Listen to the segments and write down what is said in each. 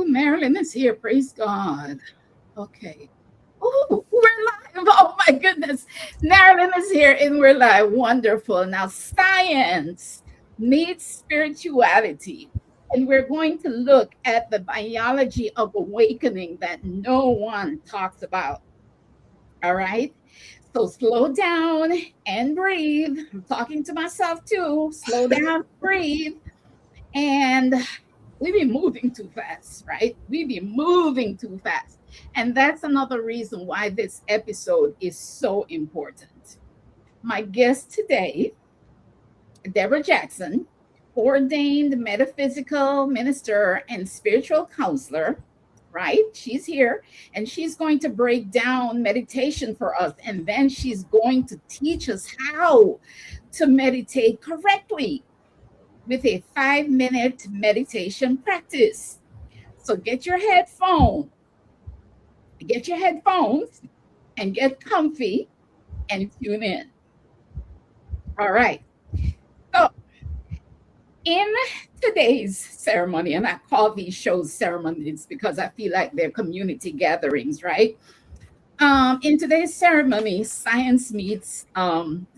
Marilyn is here. Praise God. Okay. Oh, we're live. Oh my goodness. Marilyn is here and we're live. Wonderful. Now, science meets spirituality. And we're going to look at the biology of awakening that no one talks about. All right. So slow down and breathe. I'm talking to myself too. Slow down, breathe. And we be moving too fast, right? We be moving too fast. And that's another reason why this episode is so important. My guest today, Deborah Jackson, ordained metaphysical minister and spiritual counselor, right? She's here and she's going to break down meditation for us. And then she's going to teach us how to meditate correctly with a 5-minute meditation practice. So get your headphones and get comfy and tune in. All right. So in today's ceremony, and I call these shows ceremonies because I feel like they're community gatherings, right? In today's ceremony, science meets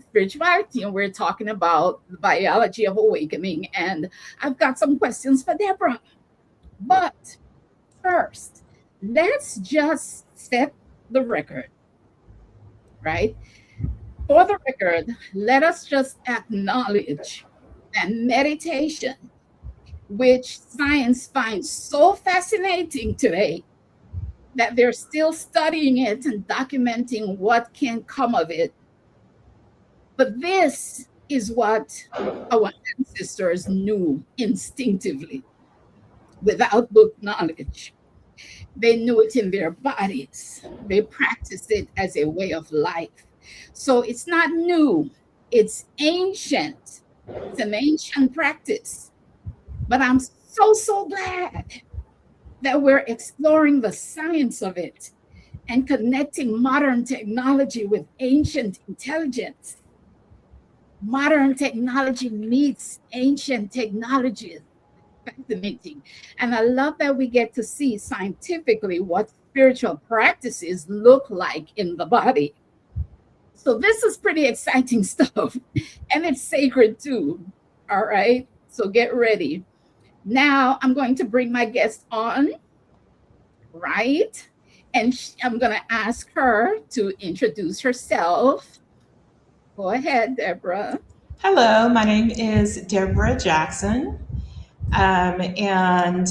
spirituality, and we're talking about the biology of awakening. And I've got some questions for Deborah. But first, let's just set the record, right? For the record, let us just acknowledge that meditation, which science finds so fascinating today, that they're still studying it and documenting what can come of it. But this is what our ancestors knew instinctively without book knowledge. They knew it in their bodies. They practiced it as a way of life. So it's not new, it's ancient. It's an ancient practice. But I'm so glad that we're exploring the science of it and connecting modern technology with ancient intelligence. Modern technology meets ancient technologies. Fascinating. And I love that we get to see scientifically what spiritual practices look like in the body. So this is pretty exciting stuff. And it's sacred too. All right. So get ready. Now I'm going to bring my guest on, right? And I'm going to ask her to introduce herself. Go ahead, Deborah. Hello, my name is Deborah Jackson. And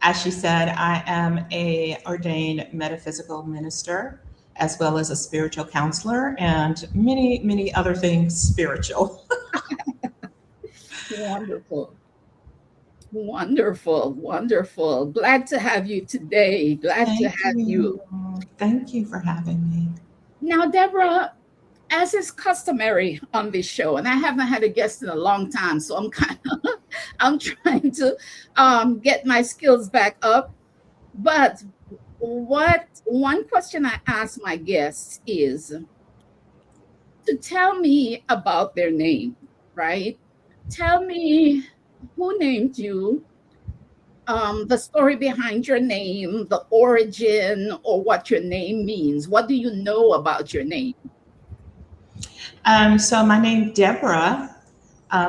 as she said, I am a ordained metaphysical minister, as well as a spiritual counselor and many other things spiritual. Wonderful. Glad to have you today. Glad to have you. Thank you for having me. Now, Deborah, as is customary on this show, and I haven't had a guest in a long time, so I'm trying to get my skills back up. But one question I ask my guests is to tell me about their name, right? Tell me who named you, the story behind your name, the origin, or what your name means. What do you know about your name? So my name, Deborah,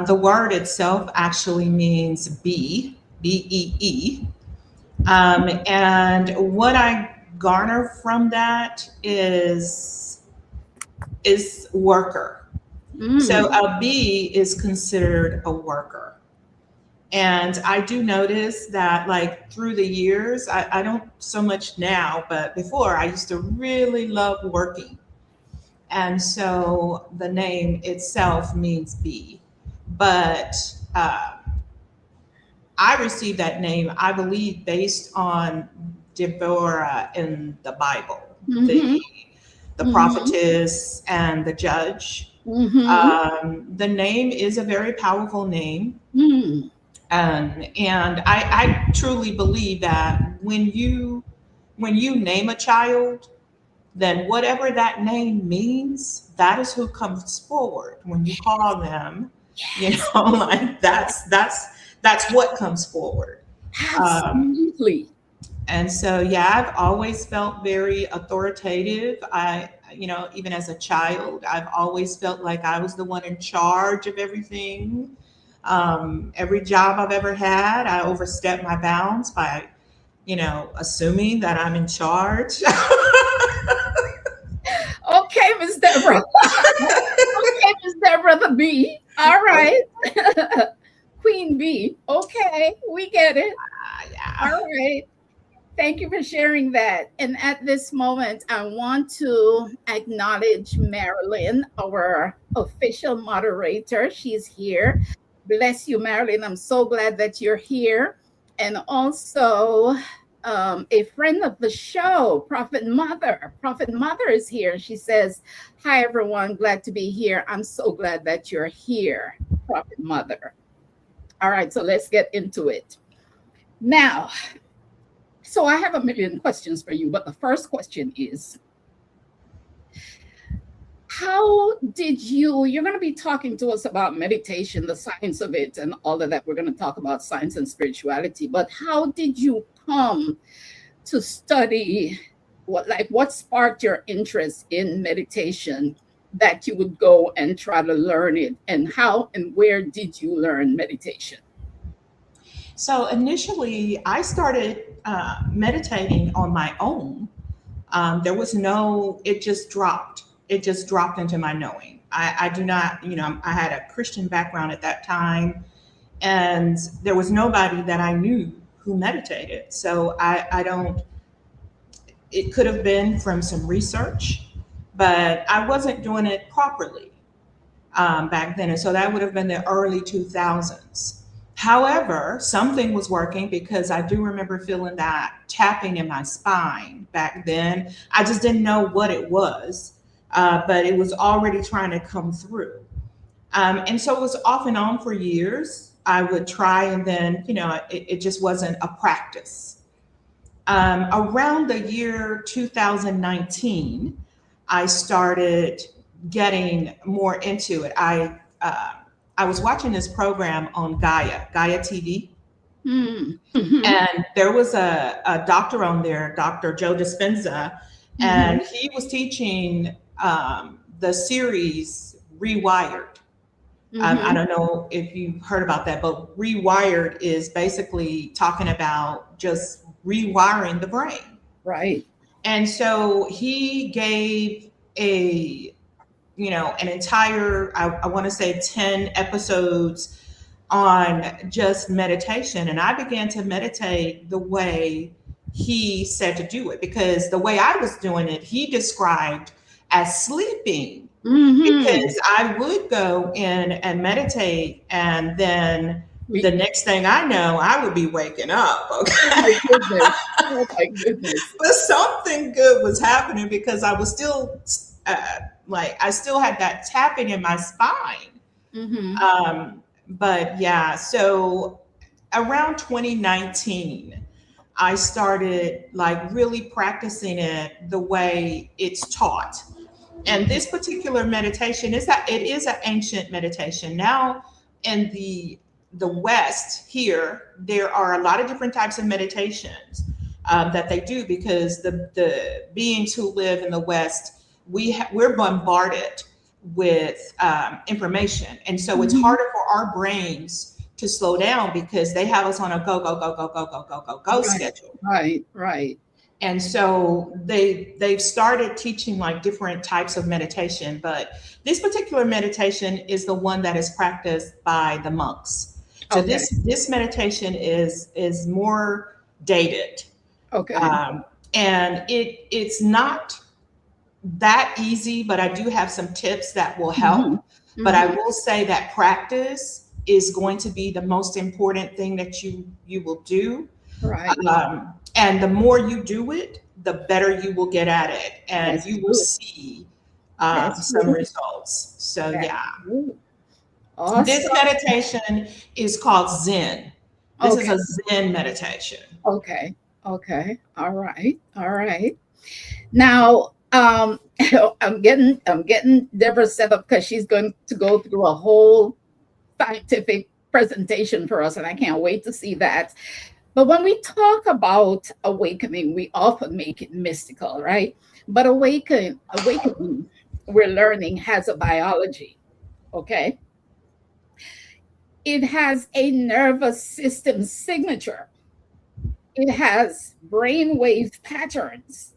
the word itself actually means bee, B-E-E. And what I garner from that is worker. So a bee is considered a worker. And I do notice that, like, through the years, I don't so much now, but before I used to really love working. And so the name itself means bee. But I received that name, I believe, based on Deborah in the Bible, the prophetess and the judge. The name is a very powerful name. And I truly believe that when you name a child, then whatever that name means, that is who comes forward when you call them. Like that's what comes forward. Absolutely. And so, yeah, I've always felt very authoritative. Even as a child, I've always felt like I was the one in charge of everything. Every job I've ever had, I overstepped my bounds by, assuming that I'm in charge. Okay, Miss Deborah. Okay, Miss Deborah the B. All right. Queen B. Okay, we get it. Yeah. All right. Thank you for sharing that. And at this moment, I want to acknowledge Marilyn, our official moderator. She's here. Bless you, Marilyn. I'm so glad that you're here. And also, a friend of the show, Prophet Mother. Prophet Mother is here. She says, "Hi, everyone. Glad to be here. I'm so glad that you're here, Prophet Mother." All right, so let's get into it. Now, so I have a million questions for you, but the first question is, how did you're going to be talking to us about meditation, the science of it, and all of that. We're going to talk about science and spirituality, but how did you come to study, what sparked your interest in meditation that you would go and try to learn it, and how and where did you learn meditation? So initially, I started meditating on my own. There was it just dropped. It just dropped into my knowing. I do not, I had a Christian background at that time, and there was nobody that I knew who meditated. So it could have been from some research, but I wasn't doing it properly back then. And so that would have been the early 2000s. However, something was working because I do remember feeling that tapping in my spine back then. I just didn't know what it was, but it was already trying to come through. And so it was off and on for years. I would try, and then, it just wasn't a practice. Around the year 2019, I started getting more into it. I was watching this program on Gaia TV. Mm-hmm. And there was a doctor on there, Dr. Joe Dispenza, and he was teaching the series Rewired. I don't know if you've heard about that, but Rewired is basically talking about just rewiring the brain. Right. And so he gave an entire, I want to say 10 episodes on just meditation. And I began to meditate the way he said to do it, because the way I was doing it, he described as sleeping. Because I would go in and meditate, and then the next thing I know, I would be waking up. Okay? Oh my goodness. But something good was happening, because I was still I still had that tapping in my spine. But yeah, so around 2019, I started really practicing it the way it's taught. And this particular meditation is an ancient meditation. Now in the West here, there are a lot of different types of meditations that they do, because the beings who live in the West, we're bombarded with information, and so it's harder for our brains to slow down, because they have us on a go schedule. Right. And so they've started teaching different types of meditation, but this particular meditation is the one that is practiced by the monks. So this meditation is more dated. Okay. And it's not that easy, but I do have some tips that will help. But I will say that practice is going to be the most important thing that you will do. Right. And the more you do it, the better you will get at it, and you will see some results. So yeah. Awesome. This meditation is called Zen. This is a Zen meditation. Okay. All right. Now, I'm getting Deborah set up, because she's going to go through a whole scientific presentation for us, and I can't wait to see that. But when we talk about awakening, we often make it mystical, right? But awakening, we're learning, has a biology, okay? It has a nervous system signature. It has brainwave patterns.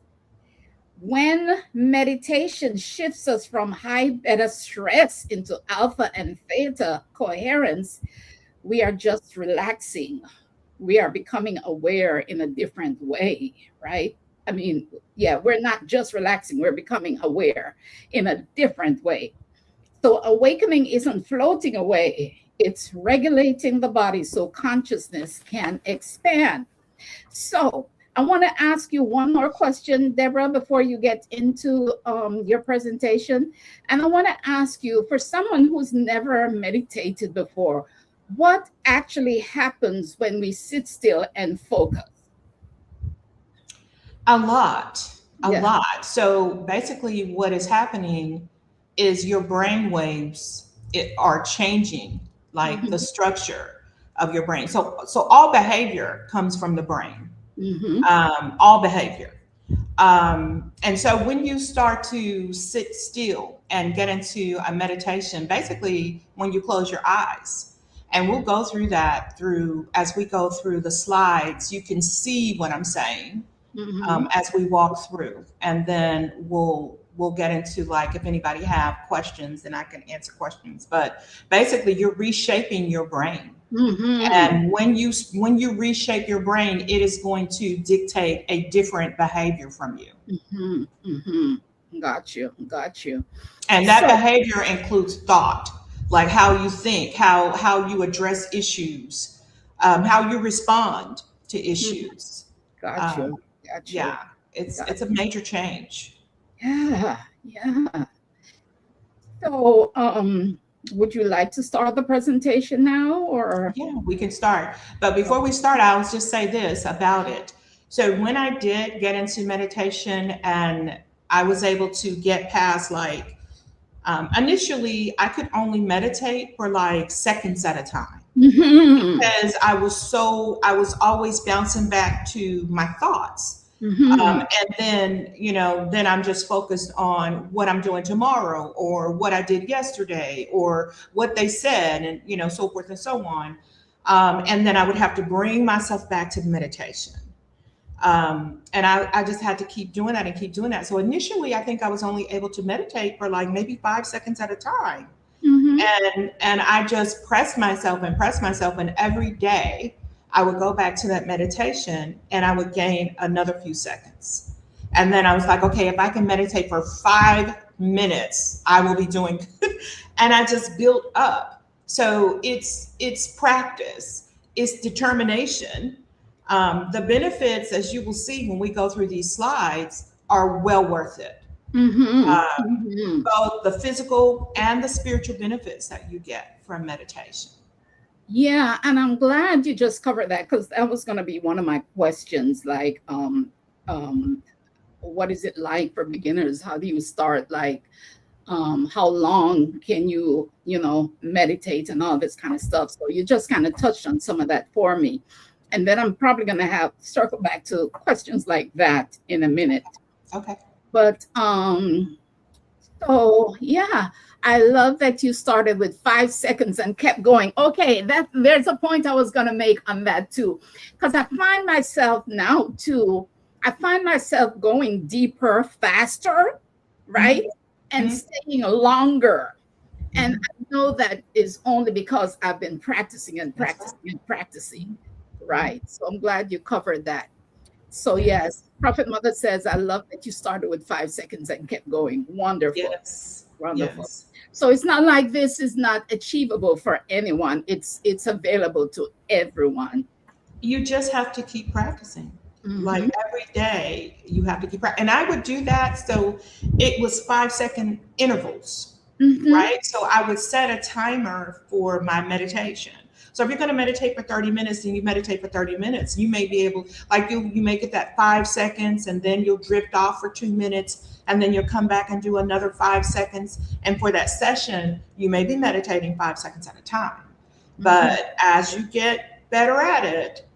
When meditation shifts us from high beta stress into alpha and theta coherence, we are just relaxing. We are becoming aware in a different way, right? I mean, yeah, we're not just relaxing, we're becoming aware in a different way. So, awakening isn't floating away, it's regulating the body so consciousness can expand. So, I want to ask you one more question, Deborah, before you get into your presentation. And I want to ask you, for someone who's never meditated before, what actually happens when we sit still and focus? A lot, a Yeah. lot. So basically, what is happening is your brain waves are changing, like the Mm-hmm. structure of your brain. So all behavior comes from the brain. Mm-hmm. All behavior. And so when you start to sit still and get into a meditation, basically when you close your eyes, and we'll go through that through as we go through the slides, you can see what I'm saying Mm-hmm. as we walk through, and then we'll get into, like, if anybody have questions, then I can answer questions. But basically, you're reshaping your brain. Mm-hmm. And when you reshape your brain, it is going to dictate a different behavior from you. Mm-hmm. Mm-hmm. Got you. Got you. And that So, behavior includes thought, like how you think, how you address issues, how you respond to mhm, issues. got Um, you. Got you. yeah, it's Got it's a major change. Yeah. Yeah. So, would you like to start the presentation now or? Yeah, we can start. But before we start, I'll just say this about it. So when I did get into meditation and I was able to get past, like, initially I could only meditate for like seconds at a time Mm-hmm. because I was always bouncing back to my thoughts. Mm-hmm. And then, then I'm just focused on what I'm doing tomorrow or what I did yesterday or what they said, and, so forth and so on. And then I would have to bring myself back to the meditation. And I just had to keep doing that and keep doing that. So initially, I think I was only able to meditate for like maybe 5 seconds at a time. Mm-hmm. And I just pressed myself and pressed myself, and every day I would go back to that meditation and I would gain another few seconds. And then I was like, okay, if I can meditate for 5 minutes, I will be doing good. And I just built up. So it's practice, it's determination. The benefits, as you will see when we go through these slides, are well worth it. Mm-hmm. Um, Mm-hmm. both the physical and the spiritual benefits that you get from meditation. Yeah, and I'm glad you just covered that because that was going to be one of my questions. Like, um, what is it like for beginners? How do you start? Like, how long can meditate and all this kind of stuff? So you just kind of touched on some of that for me. And then I'm probably going to have circle back to questions like that in a minute. Okay. But so yeah, I love that you started with 5 seconds and kept going. Okay, there's a point I was gonna make on that too. Because I find myself now too, I find myself going deeper, faster, right? Mhm. And Mhm. staying longer. And Mhm. I know that is only because I've been practicing and That's right. practicing and practicing. Right. So I'm glad you covered that. So Yes. yes, Prophet Mother says, I love that you started with 5 seconds and kept going. Wonderful. Yes. Wonderful. Yes. So it's not like this is not achievable for anyone. It's available to everyone. You just have to keep practicing. Like Mm-hmm. every day, you have to keep practicing. And I would do that. So it was 5 second intervals, Mm-hmm. right? So I would set a timer for my meditation. So if you're going to meditate for 30 minutes, then you meditate for 30 minutes. You may be able, like you make it that 5 seconds, and then you'll drift off for 2 minutes, and then you'll come back and do another 5 seconds. And for that session, you may be meditating 5 seconds at a time. Mm-hmm. But as you get better at it,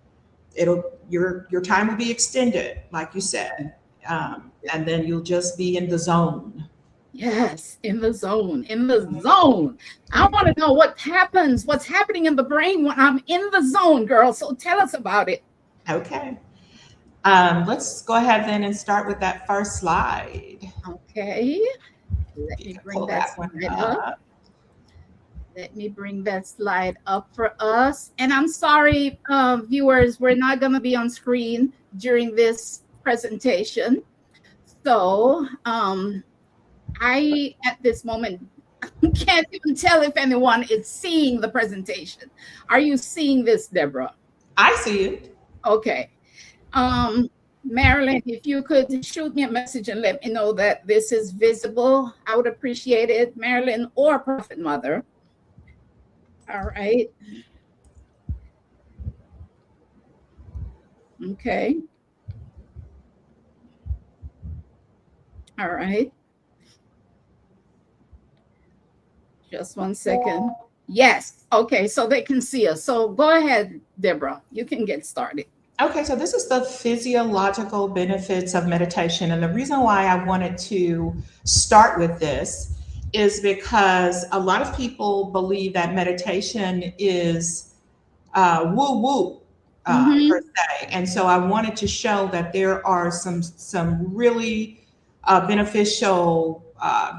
your time will be extended, like you said, and then you'll just be in the zone. Yes, in the zone, in the zone. I want to know what's happening in the brain when I'm in the zone, girl. So tell us about it. Okay. Let's go ahead then and start with that first slide. Okay. Let me bring that slide up. Let me bring that slide up for us. And I'm sorry, viewers, we're not going to be on screen during this presentation. So I, at this moment, can't even tell if anyone is seeing the presentation. Are you seeing this, Deborah? I see it. Okay. Marilyn, if you could shoot me a message and let me know that this is visible, I would appreciate it. Marilyn or Prophet Mother. All right. Okay. All right. Just one second. Yes. Okay. So they can see us. So go ahead, Deborah. You can get started. Okay, so this is the physiological benefits of meditation. And the reason why I wanted to start with this is because a lot of people believe that meditation is woo-woo per se. And so I wanted to show that there are some really beneficial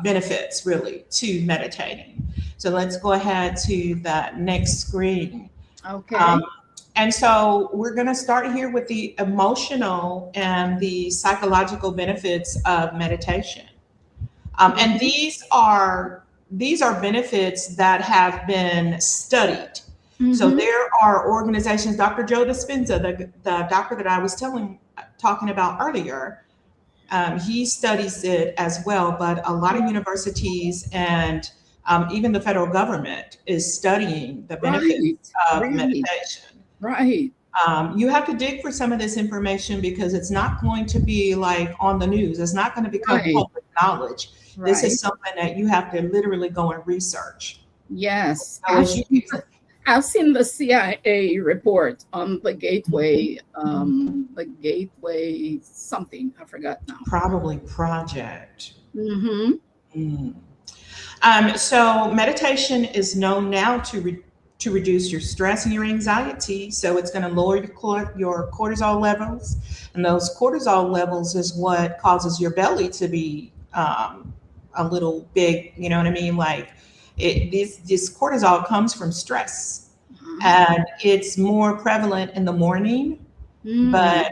benefits really to meditating. So let's go ahead to the next screen. Okay. And so we're going to start here with the emotional and the psychological benefits of meditation. And these are benefits that have been studied. So there are organizations, Dr. Joe Dispenza, the doctor that I was talking about earlier, he studies it as well, but a lot of universities and even the federal government is studying the benefits of meditation. Right. You have to dig for some of this information because it's not going to be like on the news. It's not going to become public knowledge. Right. This is something that you have to literally go and research. Yes. I've seen the CIA report on the gateway, something, I forgot now. Probably project. So meditation is known now to reduce your stress and your anxiety. So it's going to lower your cortisol levels. And those cortisol levels is what causes your belly to be a little big, you know what I mean? Like this cortisol comes from stress. And it's more prevalent in the morning. But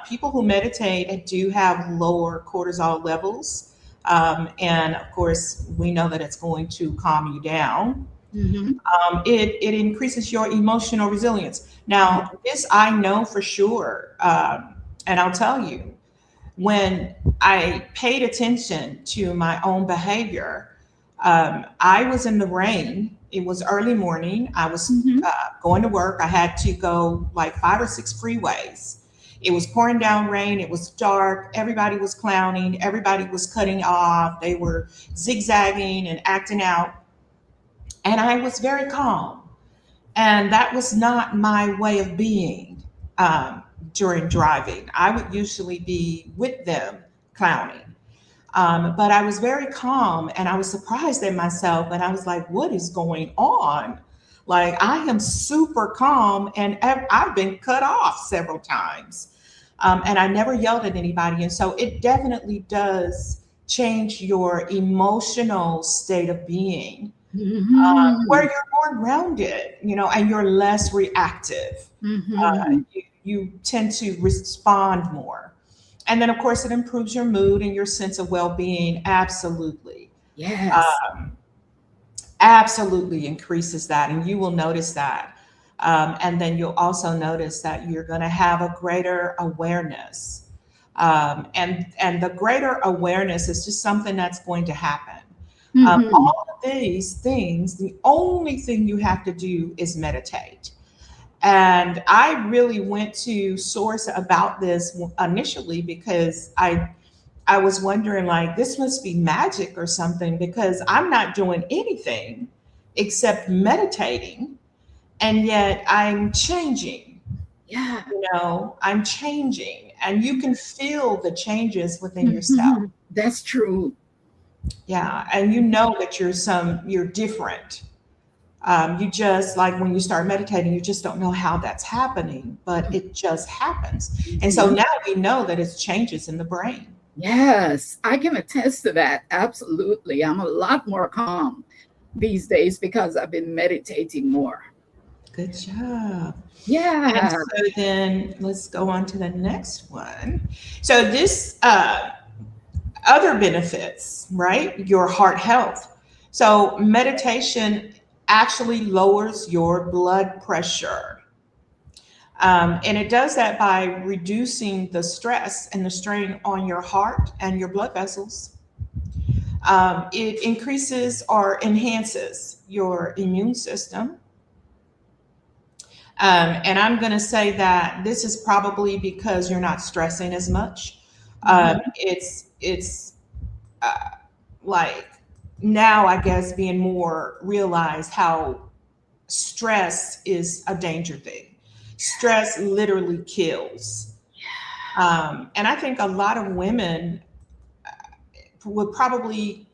people who meditate do have lower cortisol levels. And of course, we know that it's going to calm you down. It increases your emotional resilience. Now, this I know for sure, and I'll tell you, when I paid attention to my own behavior, I was in the rain. It was early morning. I was going to work. I had to go like 5 or 6 freeways. It was pouring down rain. It was dark. Everybody was clowning. Everybody was cutting off. They were zigzagging and acting out. And I was very calm. And that was not my way of being during driving. I would usually be with them clowning. But I was very calm and I was surprised at myself. And I was like, what is going on? Like, I am super calm and I've been cut off several times. And I never yelled at anybody. And so it definitely does change your emotional state of being. Where you're more grounded, and you're less reactive. You tend to respond more. And then, of course, it improves your mood and your sense of well-being. Absolutely. Yes. Absolutely increases that. And you will notice that. And then you'll also notice that you're going to have a greater awareness. And the greater awareness is just something that's going to happen. All of these things, the only thing you have to do is meditate. And I really went to source about this initially because I was wondering, like, this must be magic or something, because I'm not doing anything except meditating, and yet I'm changing. Yeah. I'm changing, and you can feel the changes within yourself. That's true. Yeah. And that you're different. You just, like, when you start meditating, you just don't know how that's happening, but it just happens. And so now we know that it's changes in the brain. Yes, I can attest to that. Absolutely. I'm a lot more calm these days because I've been meditating more. Good job. Yeah. And so then let's go on to the next one. So this other benefits, right? Your heart health. So meditation actually lowers your blood pressure. And it does that by reducing the stress and the strain on your heart and your blood vessels. It increases or enhances your immune system. And I'm going to say that this is probably because you're not stressing as much. It's like now, I guess, being more realized how stress is a danger thing. Stress literally kills. And I think a lot of women would probably,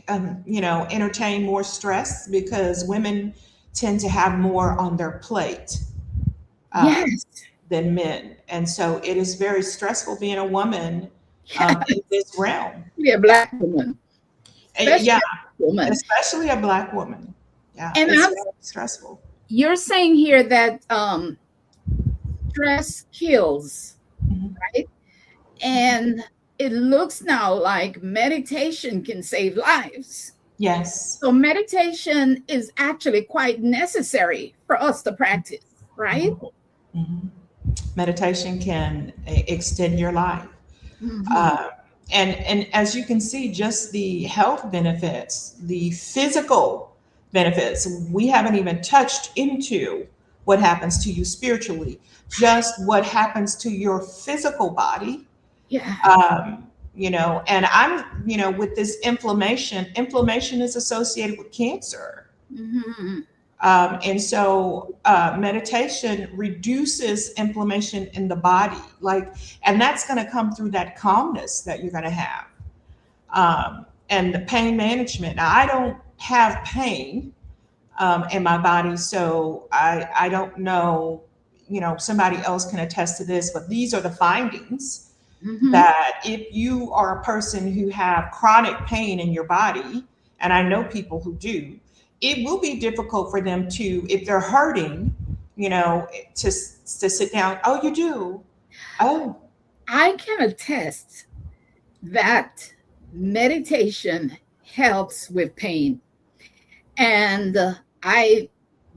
entertain more stress because women tend to have more on their plate Yes. than men. And so it is very stressful being a woman in this realm. Be a Black woman. Yeah, woman. especially a Black woman. Yeah, and it's very stressful. You're saying here that stress kills, right? And it looks now like meditation can save lives. Yes. So meditation is actually quite necessary for us to practice, right? Meditation can extend your life. And as you can see, just the health benefits, the physical benefits, we haven't even touched into what happens to you spiritually, just what happens to your physical body. Yeah. And I'm, with this inflammation is associated with cancer. And so meditation reduces inflammation in the body, and that's going to come through that calmness that you're going to have. And the pain management. Now, I don't have pain in my body, so I don't know, somebody else can attest to this, but these are the findings. That if you are a person who have chronic pain in your body, and I know people who do, it will be difficult for them to, if they're hurting, to sit down. Oh, you do? Oh. I can attest that meditation helps with pain. And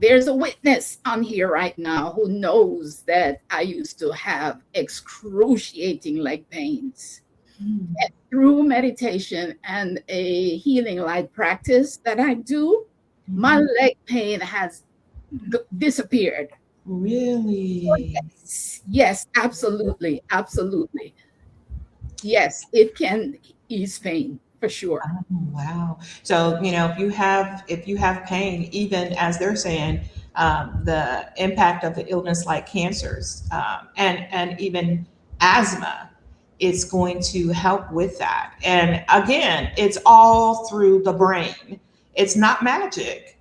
there's a witness on here right now who knows that I used to have excruciating leg pains. And through meditation and a healing light practice that I do, my leg pain has disappeared. Really? Yes, absolutely. Absolutely. Yes, it can ease pain for sure. Oh, wow. So, if you have pain, even as they're saying, the impact of the illness like cancers and even asthma, it's going to help with that. And again, it's all through the brain. It's not magic.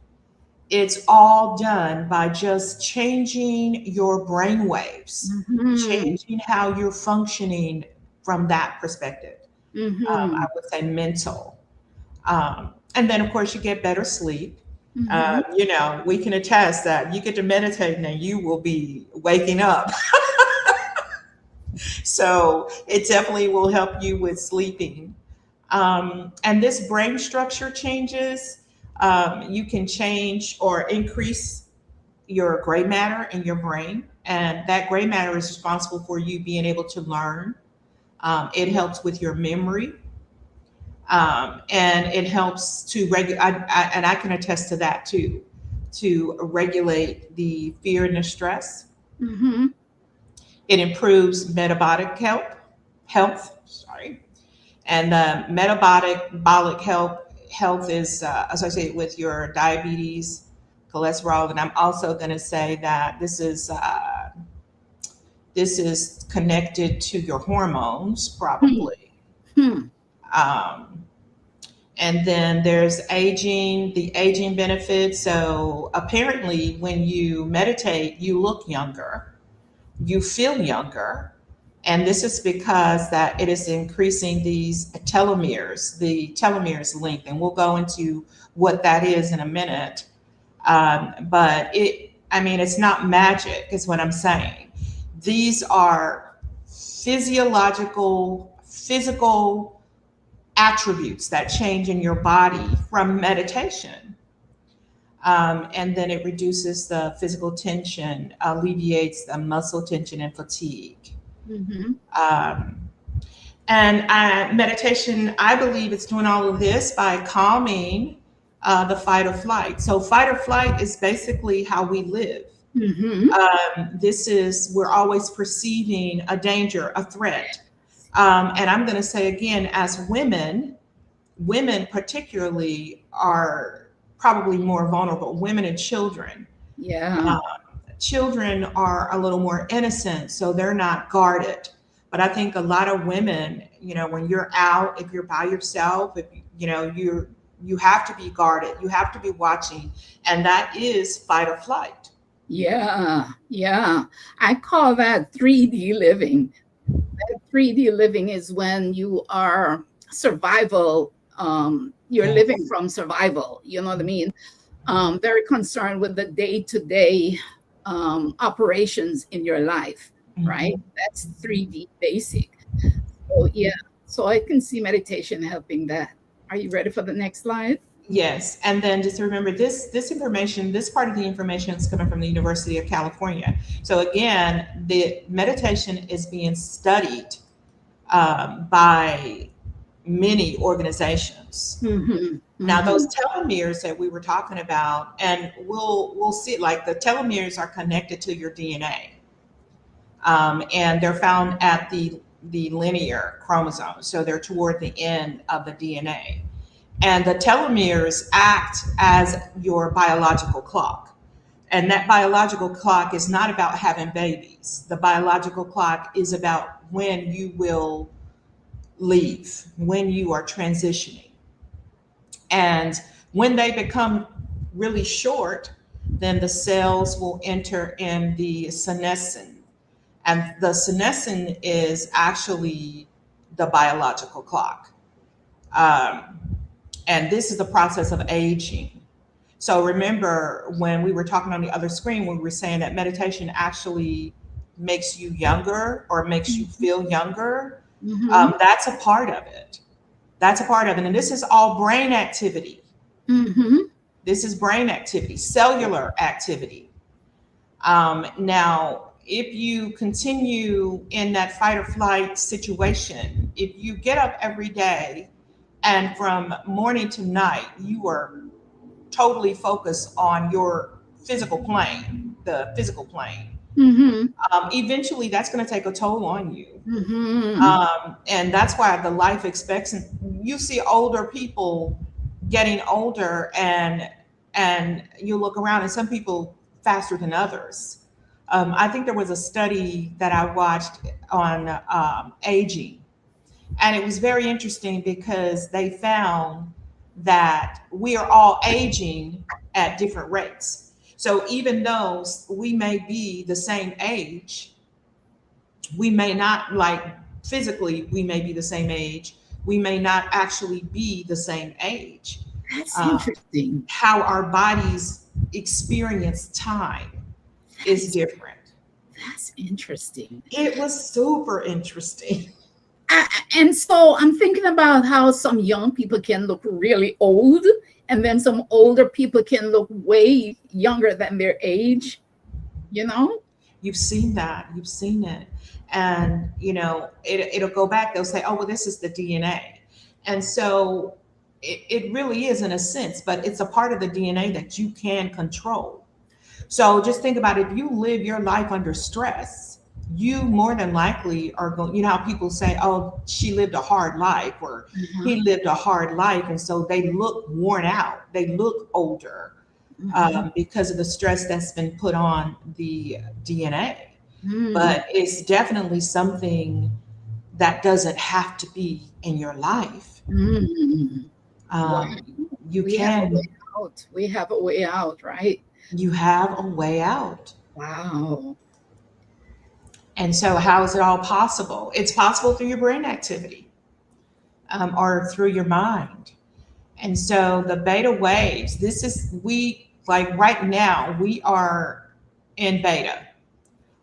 It's all done by just changing your brain waves, changing how you're functioning from that perspective. I would say mental. And then, of course, you get better sleep. We can attest that you get to meditate and you will be waking up. So it definitely will help you with sleeping. And this brain structure changes. You can change or increase your gray matter in your brain. And that gray matter is responsible for you being able to learn. It helps with your memory. And it helps to regulate, and I can attest to that too, to regulate the fear and the stress. It improves metabolic health. Sorry. And metabolic health is associated with your diabetes, cholesterol. And I'm also going to say that this is This is connected to your hormones, probably. And then there's aging, the aging benefits. So apparently when you meditate, you look younger, you feel younger. And this is because that it is increasing these telomeres, the telomeres length. And we'll go into what that is in a minute. But it's not magic is what I'm saying. These are physical attributes that change in your body from meditation. And then it reduces the physical tension, alleviates the muscle tension and fatigue. And meditation, I believe it's doing all of this by calming the fight or flight. So fight or flight is basically how we live. We're always perceiving a danger, a threat. And I'm going to say again, as women particularly are probably more vulnerable, women and children. Children are a little more innocent, so they're not guarded. But I think a lot of women, when you're out, if you're by yourself, if you have to be guarded, you have to be watching, and that is fight or flight. Yeah. I call that 3D living. That 3D living is when you are survival. You're living from survival. You know what I mean? Very concerned with the day-to-day operations in your life, right? That's 3D basic. So so I can see meditation helping that. Are you ready for the next slide? Yes, and then just remember this information, this part of the information is coming from the University of California. So again, the meditation is being studied by many organizations. Now those telomeres that we were talking about, and we'll see, like the telomeres are connected to your DNA, and they're found at the linear chromosome, so they're toward the end of the DNA. And the telomeres act as your biological clock. And that biological clock is not about having babies. The biological clock is about when you will leave, when you are transitioning. And when they become really short, then the cells will enter in the senescence. And the senescence is actually the biological clock. And this is the process of aging. So remember when we were talking on the other screen, we were saying that meditation actually makes you younger or makes you feel younger. That's a part of it. And this is all brain activity. This is brain activity, cellular activity. Now, if you continue in that fight or flight situation, if you get up every day and from morning to night, you are totally focused on your physical plane, the physical plane. Eventually, that's going to take a toll on you. And that's why the life expectancy, you see older people getting older, and you look around, and some people faster than others. I think there was a study that I watched on aging. And it was very interesting because they found that we are all aging at different rates. So even though we may be the same age, we may not, like physically, we may be the same age. We may not actually be the same age. That's interesting. How our bodies experience time is different. That's interesting. It was super interesting. And so I'm thinking about how some young people can look really old, and then some older people can look way younger than their age, You've seen that. You've seen it. And, it'll go back. They'll say, oh, well, this is the DNA. And so it really is in a sense, but it's a part of the DNA that you can control. So just think about if you live your life under stress, you more than likely are going, how people say, oh, she lived a hard life, or he lived a hard life. And so they look worn out. They look older because of the stress that's been put on the DNA. but it's definitely something that doesn't have to be in your life. Wow. You We can. have a way out. We have a way out, right? You have a way out. Wow. And so, how is it all possible? It's possible through your brain activity, or through your mind. And so, the beta waves, this is, we like right now, we are in beta.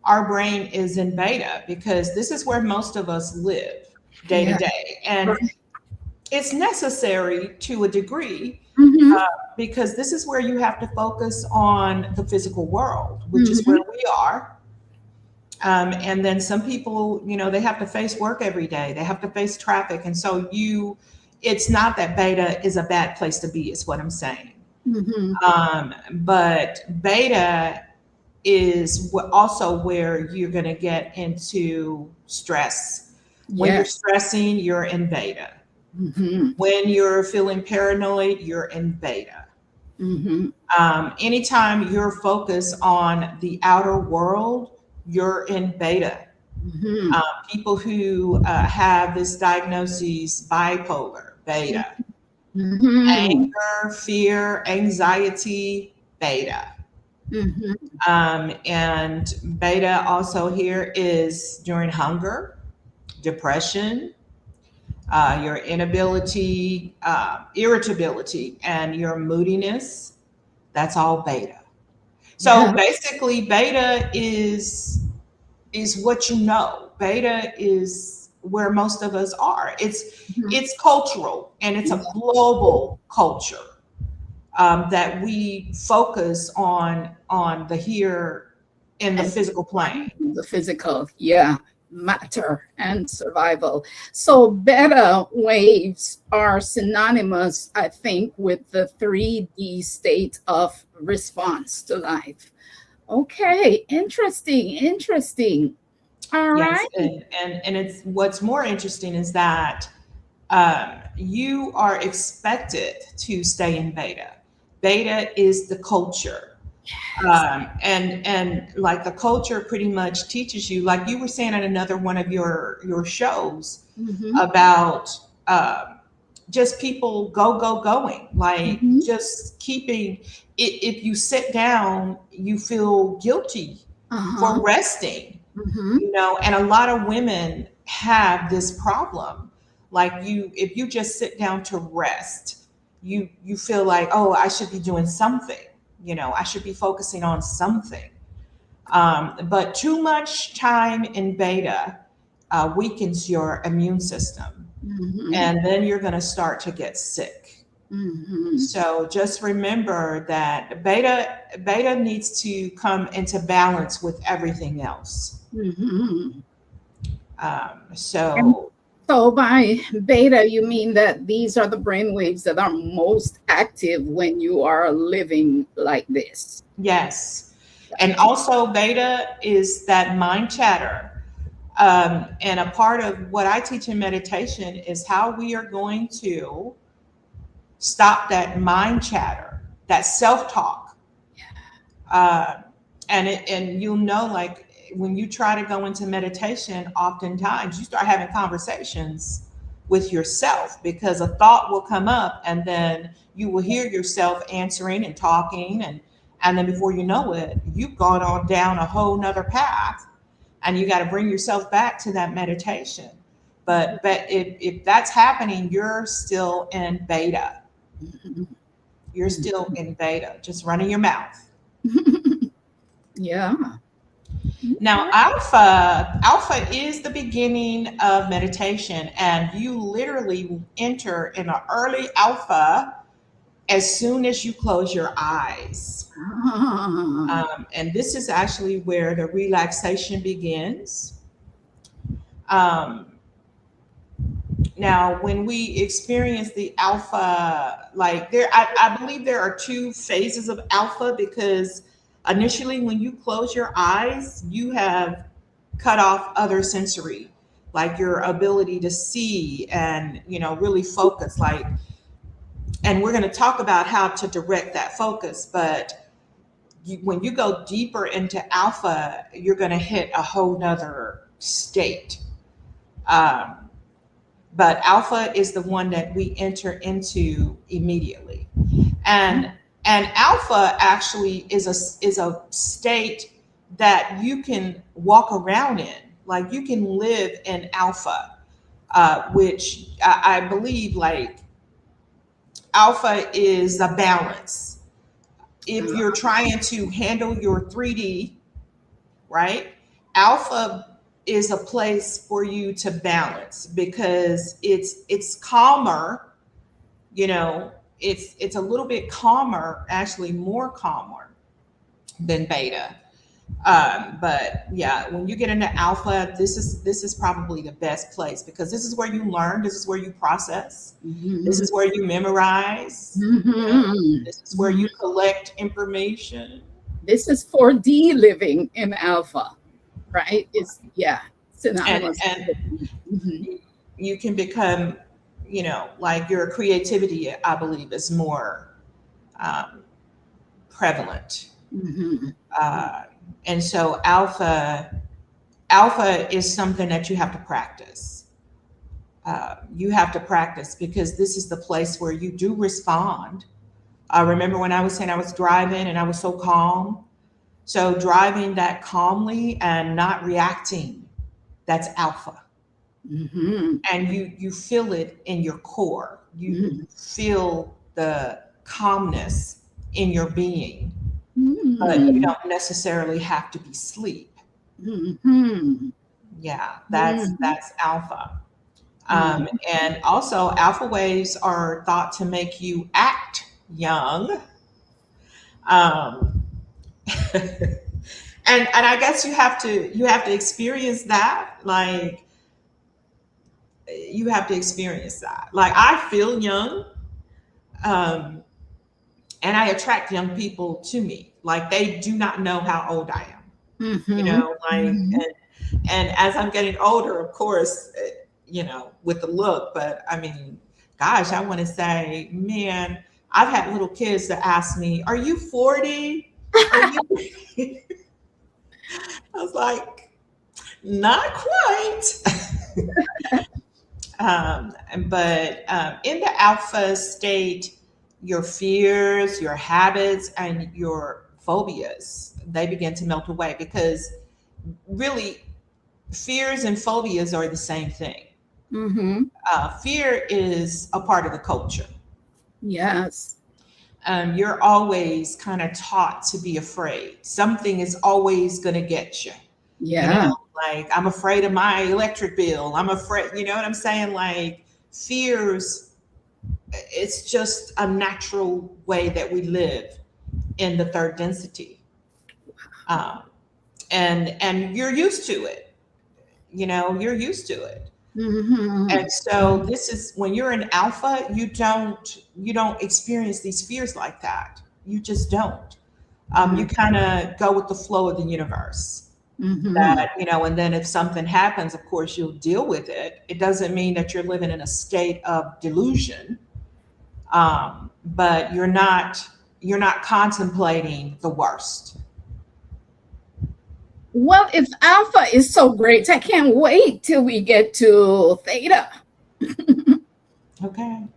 Our brain is in beta because this is where most of us live day to day. And it's necessary to a degree, because this is where you have to focus on the physical world, which is where we are. And then some people, they have to face work every day. They have to face traffic. And so it's not that beta is a bad place to be, is what I'm saying. But beta is also where you're going to get into stress. When you're stressing, you're in beta. When you're feeling paranoid, you're in beta. Anytime you're focused on the outer world, you're in beta. People who have this diagnosis, bipolar, beta. Anger, fear, anxiety, beta. And beta also here is during hunger, depression, your inability, irritability, and your moodiness. That's all beta. So basically, beta is what you know. Beta is where most of us are. It's cultural, and it's a global culture, that we focus on the here in the physical plane. The physical, matter and survival. So beta waves are synonymous, I think, with the 3D state of response to life. Okay, interesting. All right. And it's, what's more interesting is that you are expected to stay in beta. Beta is the culture. And like the culture pretty much teaches you, like you were saying in another one of your shows, about just people going, like just keeping it. If you sit down, you feel guilty for resting, and a lot of women have this problem. Like if you just sit down to rest, you feel like, oh, I should be doing something. I should be focusing on something. But too much time in beta weakens your immune system. And then you're going to start to get sick. So just remember that beta needs to come into balance with everything else. So by beta, you mean that these are the brain waves that are most active when you are living like this? Yes. And also beta is that mind chatter. And a part of what I teach in meditation is how we are going to stop that mind chatter, that self-talk. And you'll know, like, when you try to go into meditation, oftentimes you start having conversations with yourself, because a thought will come up and then you will hear yourself answering and talking. And then before you know it, you've gone on down a whole nother path, and you got to bring yourself back to that meditation. But if that's happening, you're still in beta. You're still in beta, just running your mouth. Yeah. Now, alpha is the beginning of meditation, and you literally enter in an early alpha as soon as you close your eyes. And this is actually where the relaxation begins. Now, when we experience the alpha, like I believe there are two phases of alpha, because initially, when you close your eyes, you have cut off other sensory, like your ability to see and, really focus. And we're going to talk about how to direct that focus. But when you go deeper into alpha, you're going to hit a whole nother state. But alpha is the one that we enter into immediately. And alpha actually is a state that you can walk around in. Like you can live in alpha, which I believe like alpha is a balance. If you're trying to handle your 3D, right? Alpha is a place for you to balance because it's calmer, you know, it's a little bit calmer, actually more calmer than beta. But yeah, when you get into alpha, this is probably the best place because this is where you learn, this is where you process, this is where you memorize, you know, this is where you collect information. This is 4D living in alpha, right? It's synonymous. And you can become, you know, like your creativity, I believe, is more prevalent. And so alpha is something that you have to practice. You have to practice because this is the place where you do respond. I remember when I was saying I was driving and I was so calm. So driving that calmly and not reacting, that's alpha. And you feel it in your core. You feel the calmness in your being. But you don't necessarily have to be asleep. Yeah, that's alpha. And also alpha waves are thought to make you act young. And I guess you have to experience that. Like you have to experience that. Like I feel young. And I attract young people to me. Like they do not know how old I am. You know, like and as I'm getting older, of course, you know, with the look, but I mean, gosh, I want to say, man, I've had little kids that ask me, "Are you 40? Are you?" I was like, not quite. But in the alpha state, your fears, your habits, and your phobias, they begin to melt away because really fears and phobias are the same thing. Fear is a part of the culture. Yes. You're always kind of taught to be afraid. Something is always going to get you. Yeah. You know, like I'm afraid of my electric bill. I'm afraid, you know what I'm saying? Like fears, it's just a natural way that we live in the third density. And you're used to it. You know, you're used to it. And so this is when you're in alpha, you don't experience these fears like that. You just don't. You kind of go with the flow of the universe. That, you know, and then if something happens, of course, you'll deal with it. It doesn't mean that you're living in a state of delusion, but you're not contemplating the worst. Well, if alpha is so great, I can't wait till we get to theta. Okay.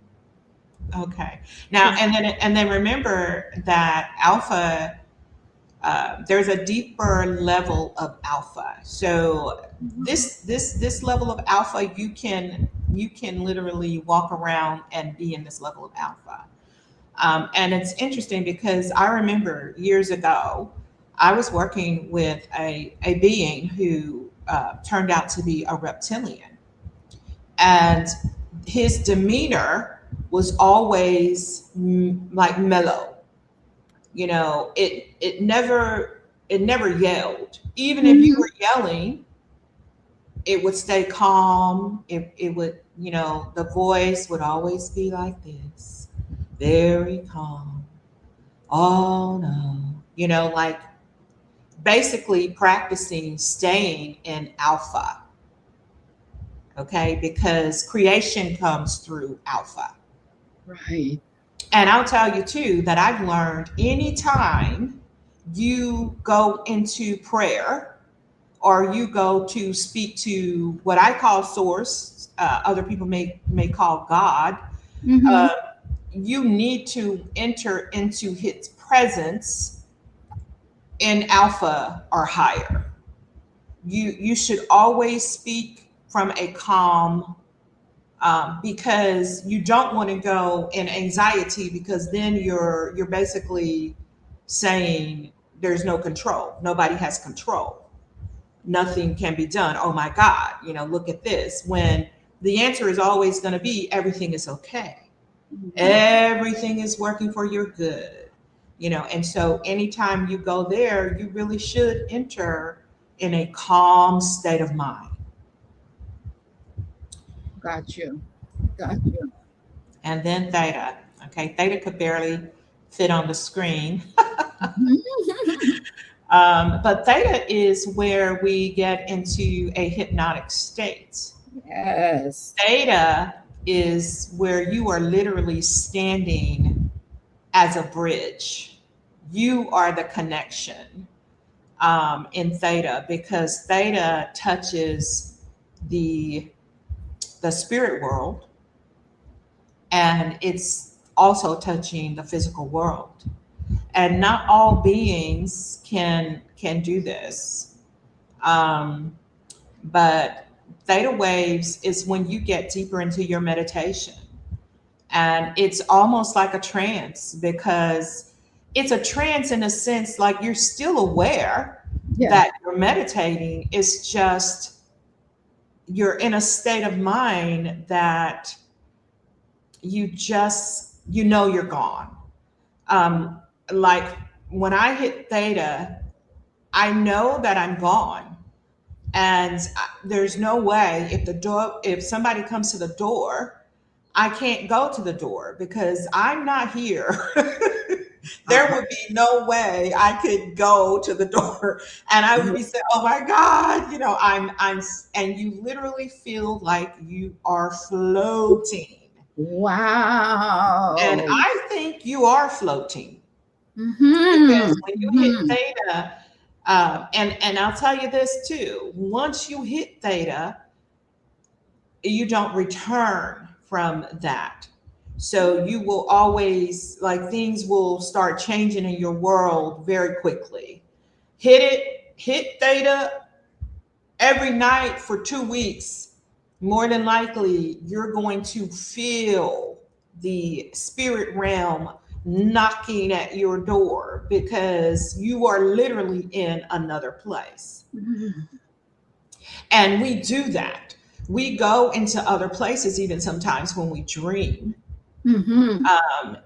Now, and then remember that alpha, there's a deeper level of alpha. So this level of alpha, you can literally walk around and be in this level of alpha. And it's interesting because I remember years ago, I was working with a being who turned out to be a reptilian, and his demeanor was always like mellow. You know, it never yelled. Even if you were yelling, it would stay calm. It would, you know, the voice would always be like this, very calm. Oh no, you know, like basically practicing staying in alpha. Okay, because creation comes through alpha. Right. And I'll tell you too that I've learned anytime you go into prayer, or you go to speak to what I call source, other people may call God. Mm-hmm. uh, you need to enter into his presence in alpha or higher. You should always speak from a calm, because you don't want to go in anxiety, because then you're basically saying there's no control. Nobody has control. Nothing can be done. Oh my God, look at this. When the answer is always going to be everything is okay. Everything is working for your good. And so anytime you go there, you really should enter in a calm state of mind. Got you. Got you. And then theta. Okay, theta could barely fit on the screen. But theta is where we get into a hypnotic state. Yes. Theta is where you are literally standing as a bridge. You are the connection, in theta, because theta touches the spirit world, and it's also touching the physical world. And not all beings can do this. But theta waves is when you get deeper into your meditation, and it's almost like a trance, because it's a trance in a sense, like you're still aware Yeah. that you're meditating. It's just you're in a state of mind that you're gone. Like when I hit theta, I know that I'm gone. And there's no way, if somebody comes to the door, I can't go to the door because I'm not here. There would be no way I could go to the door, and I would be saying, "Oh my God," and you literally feel like you are floating. Wow. And I think you are floating, Mm-hmm. because when you hit theta, and I'll tell you this too, once you hit theta, you don't return from that. So you will always, like, things will start changing in your world very quickly. Hit theta every night for 2 weeks. More than likely, you're going to feel the spirit realm knocking at your door, because you are literally in another place. And we do that. We go into other places, even sometimes when we dream.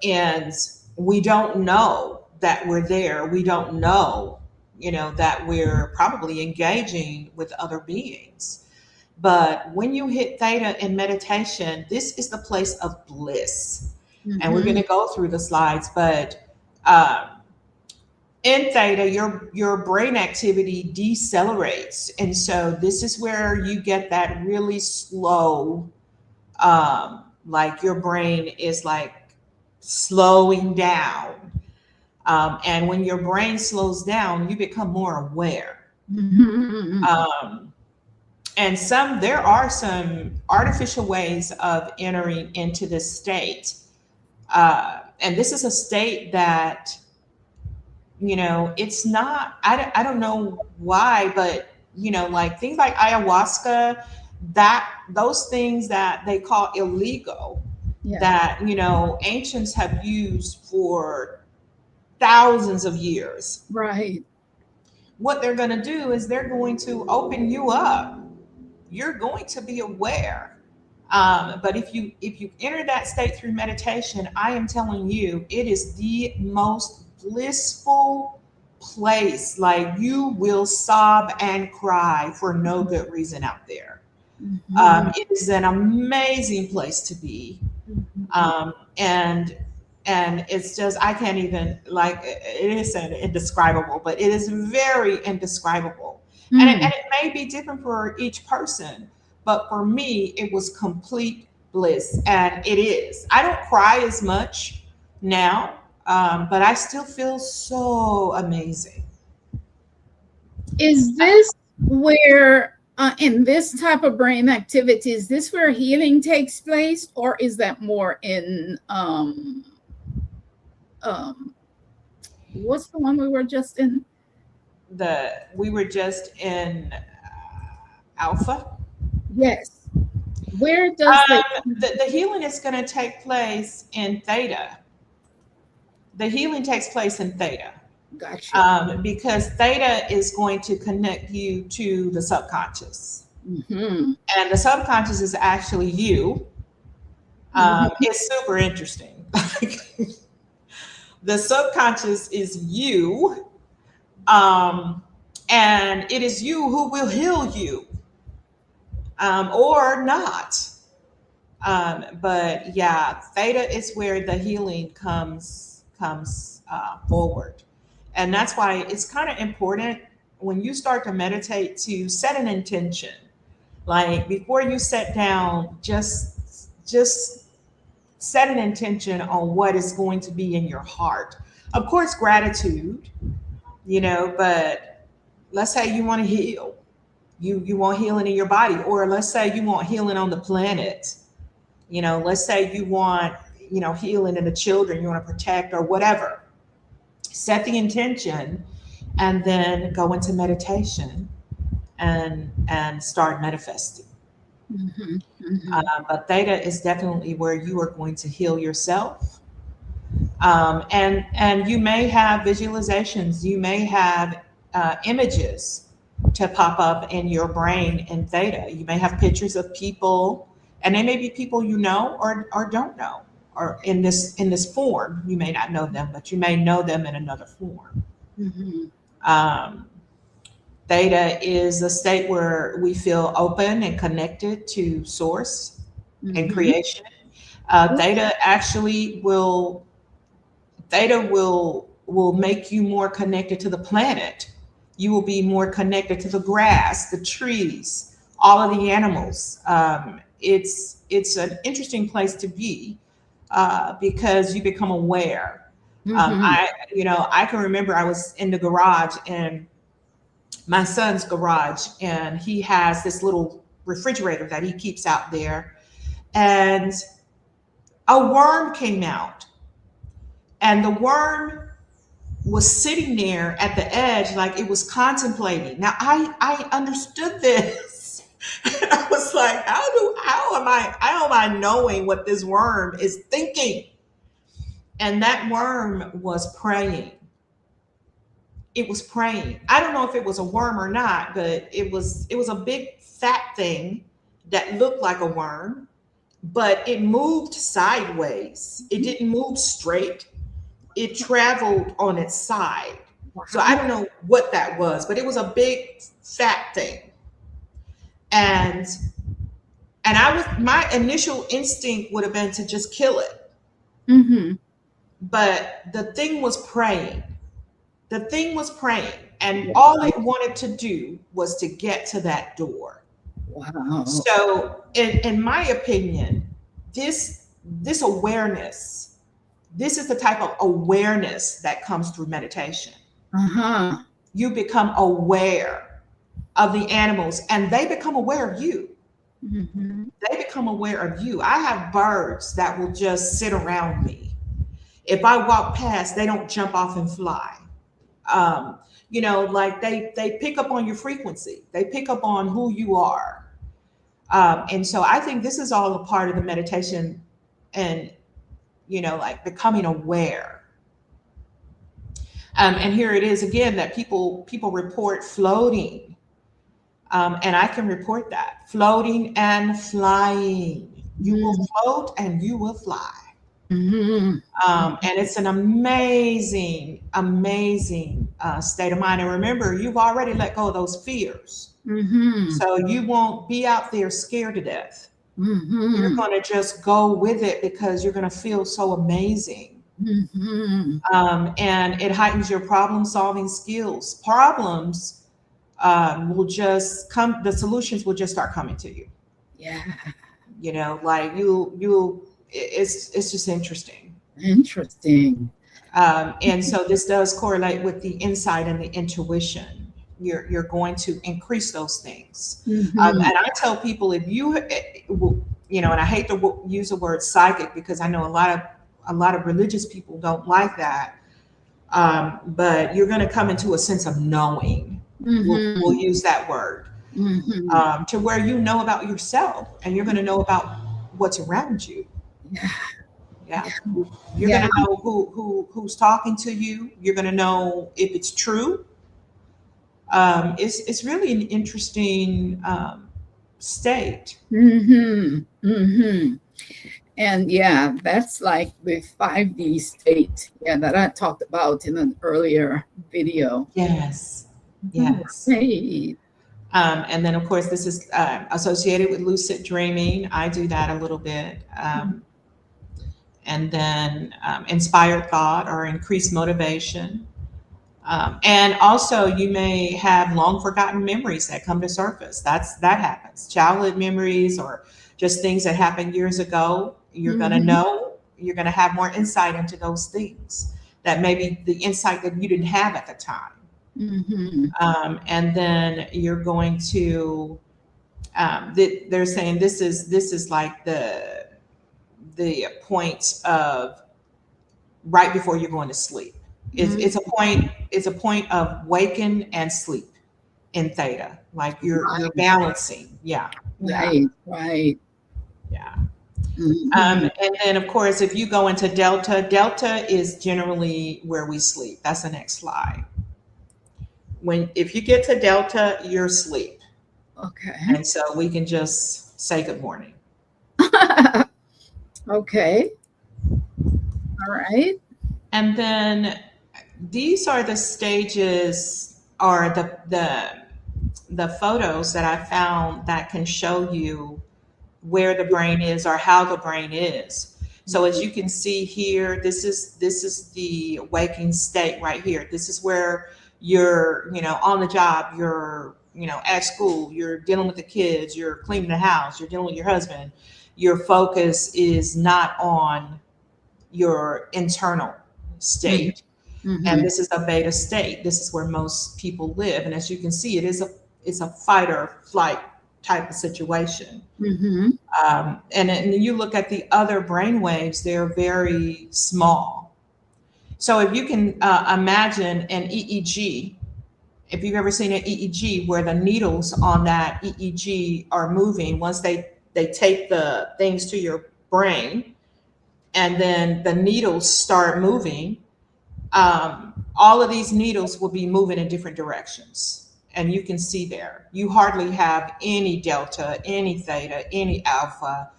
And we don't know that we're there. We don't know, that we're probably engaging with other beings. But when you hit theta in meditation, this is the place of bliss. And we're going to go through the slides, but in theta, your brain activity decelerates, and so this is where you get that really slow, like your brain is like slowing down. And when your brain slows down, you become more aware. And there are some artificial ways of entering into this state. And this is a state that, it's not, I don't know why, but, like things like ayahuasca, those things that they call illegal, that, ancients have used for thousands of years. Right. What they're going to do is they're going to open you up. You're going to be aware. But if you enter that state through meditation, I am telling you, it is the most blissful place. Like, you will sob and cry for no good reason out there. It is an amazing place to be. And it's just, I can't even, like, it is indescribable, but it is very indescribable. And it may be different for each person, but for me, it was complete bliss. And it is. I don't cry as much now. But I still feel so amazing. Is this where, in this type of brain activity, is this where healing takes place, or is that more in, what's the one we were just in? We were just in alpha. Yes. Where does the healing is going to take place in theta? The healing takes place in theta. Gotcha. Because theta is going to connect you to the subconscious. Mm-hmm. And the subconscious is actually you. It's super interesting. The subconscious is you. And it is you who will heal you, or not. But yeah, theta is where the healing comes forward. And that's why it's kind of important when you start to meditate to set an intention. Like before you sit down, just set an intention on what is going to be in your heart. Of course, gratitude, but let's say you want to heal. You want healing in your body, or let's say you want healing on the planet. Let's say you want, healing in the children you want to protect or whatever. Set the intention and then go into meditation and start manifesting. Mm-hmm. Mm-hmm. But theta is definitely where you are going to heal yourself. And you may have visualizations, you may have images to pop up in your brain in theta. You may have pictures of people, and they may be people you know or don't know, or in this form. You may not know them, but you may know them in another form. Mm-hmm. Theta is a state where we feel open and connected to source and creation. Theta actually will make you more connected to the planet. You will be more connected to the grass, the trees, all of the animals. It's an interesting place to be because you become aware. I can remember I was in the garage, and my son's garage, and he has this little refrigerator that he keeps out there, and a worm came out, and the worm was sitting there at the edge like it was contemplating. Now I understood this. I was like, how am I knowing what this worm is thinking? And that worm was praying. It was praying. I don't know if it was a worm or not, but it was a big fat thing that looked like a worm, but it moved sideways. It didn't move straight. It traveled on its side. So I don't know what that was, but it was a big fat thing. And my initial instinct would have been to just kill it. Mm-hmm. But the thing was praying. The thing was praying, and all it wanted to do was to get to that door. Wow. So in my opinion, this awareness, this is the type of awareness that comes through meditation. You become aware of the animals, and they become aware of you. Mm-hmm. They become aware of you. I have birds that will just sit around me. If I walk past, they don't jump off and fly. Like they pick up on your frequency. They pick up on who you are. And so I think this is all a part of the meditation, and, like becoming aware. And here it is again that people report floating. And I can report that floating and flying. You will float and you will fly. Mm-hmm. And it's an amazing, amazing state of mind. And remember, you've already let go of those fears. Mm-hmm. So you won't be out there scared to death. Mm-hmm. You're going to just go with it because you're going to feel so amazing. Mm-hmm. And it heightens your problem solving skills. Problems will just come, the solutions will just start coming to you. Yeah. Like it's just interesting. Interesting. And so this does correlate with the insight and the intuition. You're going to increase those things. And I tell people, if you, and I hate to use the word psychic because I know a lot of religious people don't like that. But you're going to come into a sense of knowing. We'll use that word to where you know about yourself, and you're going to know about what's around you. Yeah. You're going to know who's talking to you. You're going to know if it's true. It's really an interesting state. And that's like the 5D state, that I talked about in an earlier video. Yes. Right. And then, of course, this is associated with lucid dreaming. I do that a little bit. And then inspired thought or increased motivation. And also, you may have long forgotten memories that come to surface. That happens. Childhood memories or just things that happened years ago. You're going to know. You're going to have more insight into those things that maybe the insight that you didn't have at the time. And then you're going to. They're saying this is like the point of right before you're going to sleep. It's a point of waken and sleep in theta. Like you're balancing. Right. Yeah. And then of course, if you go into delta is generally where we sleep. That's the next slide. If you get to delta, you're asleep. Okay. And so we can just say good morning. Okay. All right. And then these are the stages or the photos that I found that can show you where the brain is or how the brain is. So as you can see here, this is the waking state right here. This is where you're, on the job, you're, at school, you're dealing with the kids, you're cleaning the house, you're dealing with your husband. Your focus is not on your internal state. And this is a beta state. This is where most people live. And as you can see, it's a fight or flight type of situation. And then you look at the other brain waves, they're very small. So if you can imagine an EEG, if you've ever seen an EEG where the needles on that EEG are moving, once they take the things to your brain and then the needles start moving, all of these needles will be moving in different directions. And you can see there, you hardly have any delta, any theta, any alpha,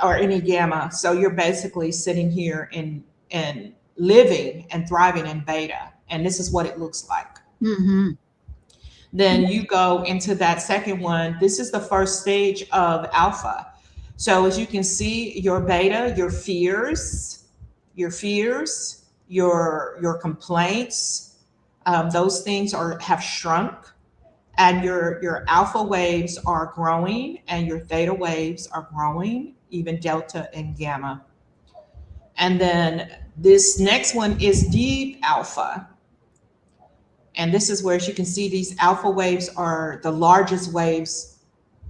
or any gamma. So you're basically sitting here and living and thriving in beta. And this is what it looks like. Then you go into that second one. This is the first stage of alpha. So as you can see, your beta, your fears, your complaints, those things have shrunk, and your alpha waves are growing and your theta waves are growing, even delta and gamma. And then this next one is deep alpha. And this is where, as you can see, these alpha waves are the largest waves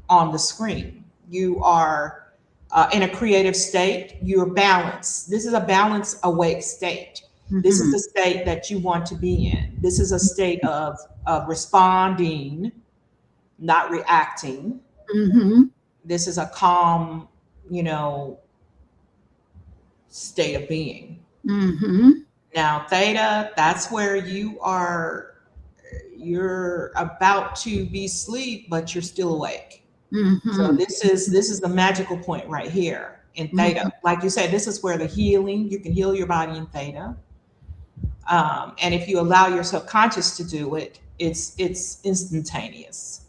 on the screen. You are in a creative state. You're balanced. This is a balanced, awake state. This is the state that you want to be in. This is a state of responding, not reacting. This is a calm, state of being. Now, theta, that's where you're about to be asleep, but you're still awake. So this is the magical point right here in theta. Like you said, this is where the healing, you can heal your body in theta. And if you allow your subconscious to do it, it's instantaneous.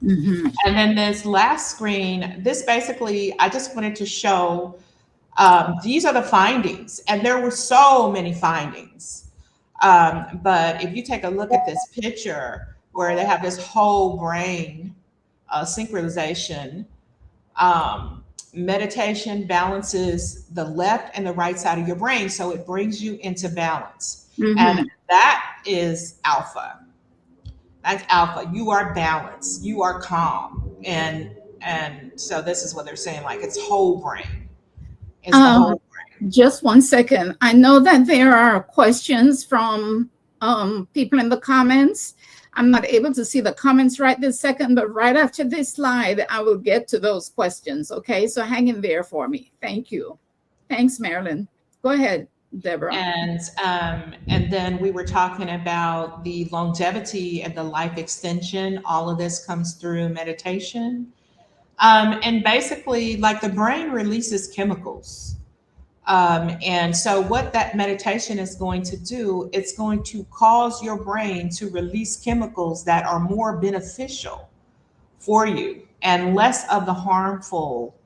And then this last screen, this basically, I just wanted to show, these are the findings, and there were so many findings. But if you take a look at this picture where they have this whole brain synchronization, meditation balances the left and the right side of your brain. So it brings you into balance. And that is alpha. That's alpha. You are balanced. You are calm. And so this is what they're saying, like it's whole brain. It's the whole brain. Just one second. I know that there are questions from people in the comments. I'm not able to see the comments right this second, but right after this slide, I will get to those questions. Okay, so hang in there for me. Thank you. Thanks, Marilyn. Go ahead, Deborah. And then we were talking about the longevity and the life extension. All of this comes through meditation. And basically, like the brain releases chemicals. And so what that meditation is going to do, it's going to cause your brain to release chemicals that are more beneficial for you and less of the harmful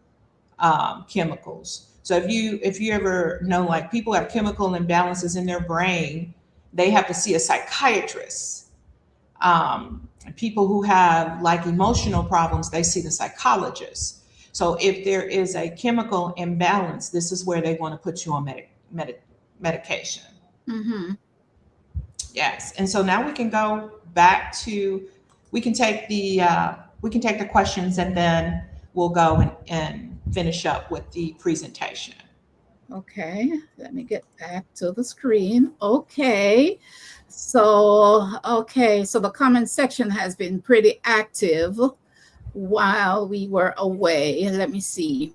chemicals. So if you ever know, like people have chemical imbalances in their brain, they have to see a psychiatrist. People who have like emotional problems, they see the psychologist. So if there is a chemical imbalance, this is where they want to put you on medication. Yes. And so now we can go back to, we can take the questions and then we'll go and finish up with the presentation. Okay, let me get back to the screen. Okay, so the comment section has been pretty active while we were away. Let me see.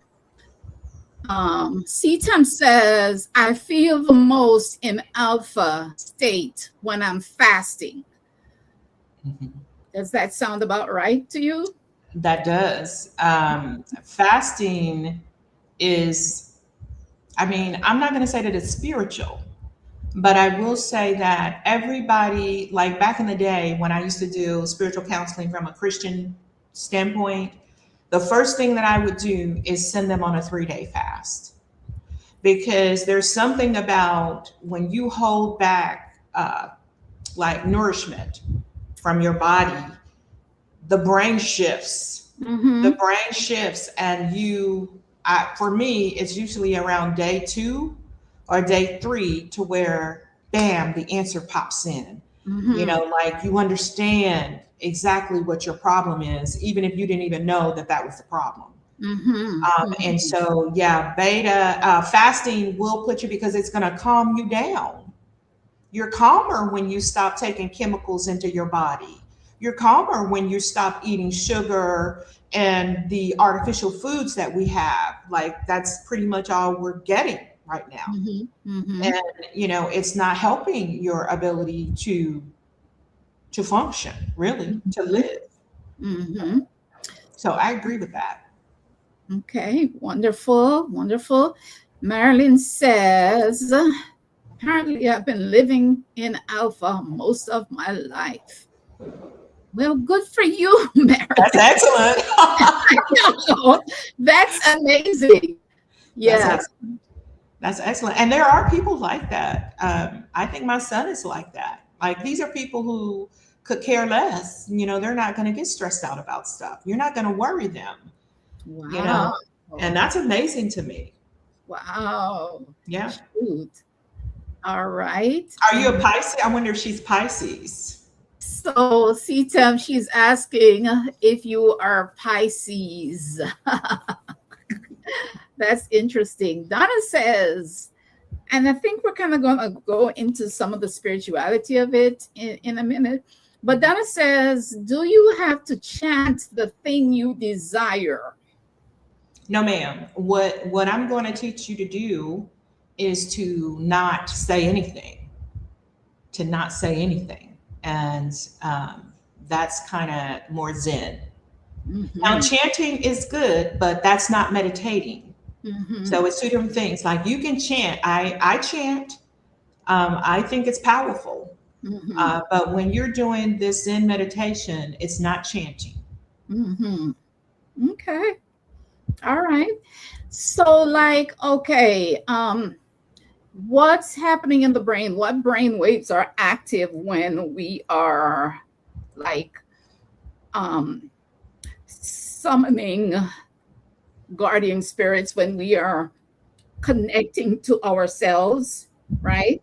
CTAM says, I feel the most in alpha state when I'm fasting. Does that sound about right to you? That does. Fasting is, I mean, I'm not going to say that it's spiritual, but I will say that everybody, like back in the day when I used to do spiritual counseling from a Christian standpoint, the first thing that I would do is send them on a 3-day fast, because there's something about when you hold back like nourishment from your body, the brain shifts. The brain shifts, and for me, it's usually around day 2 or day 3 to where, bam, the answer pops in. You know, like you understand exactly what your problem is, even if you didn't even know that that was the problem. And so, yeah, beta fasting will put you, because it's going to calm you down. You're calmer when you stop taking chemicals into your body. You're calmer when you stop eating sugar and the artificial foods that we have. Like that's pretty much all we're getting right now. And, you know, it's not helping your ability to function, really, to live. So I agree with that. Okay, wonderful, wonderful. Marilyn says, apparently I've been living in alpha most of my life. Well, good for you, Marilyn. That's excellent. That's amazing. Yeah. That's excellent. And there are people like that. I think my son is like that. Like these are people who could care less. You know, they're not going to get stressed out about stuff. You're not going to worry them. Wow. You know, and that's amazing to me. Wow. Yeah. Shoot. All right. Are you a Pisces? I wonder if she's Pisces. So, CTM, she's asking if you are Pisces. That's interesting. Donna says, and I think we're kind of going to go into some of the spirituality of it in a minute. But Donna says, do you have to chant the thing you desire? No, ma'am. What I'm going to teach you to do is to not say anything, to not say anything. And that's kind of more Zen. Now, chanting is good, but that's not meditating. So it's two different things. Like you can chant. I chant. I think it's powerful. But when you're doing this Zen meditation, it's not chanting. Okay. All right. So like, okay, what's happening in the brain? What brain waves are active when we are like summoning guardian spirits when we are connecting to ourselves, right?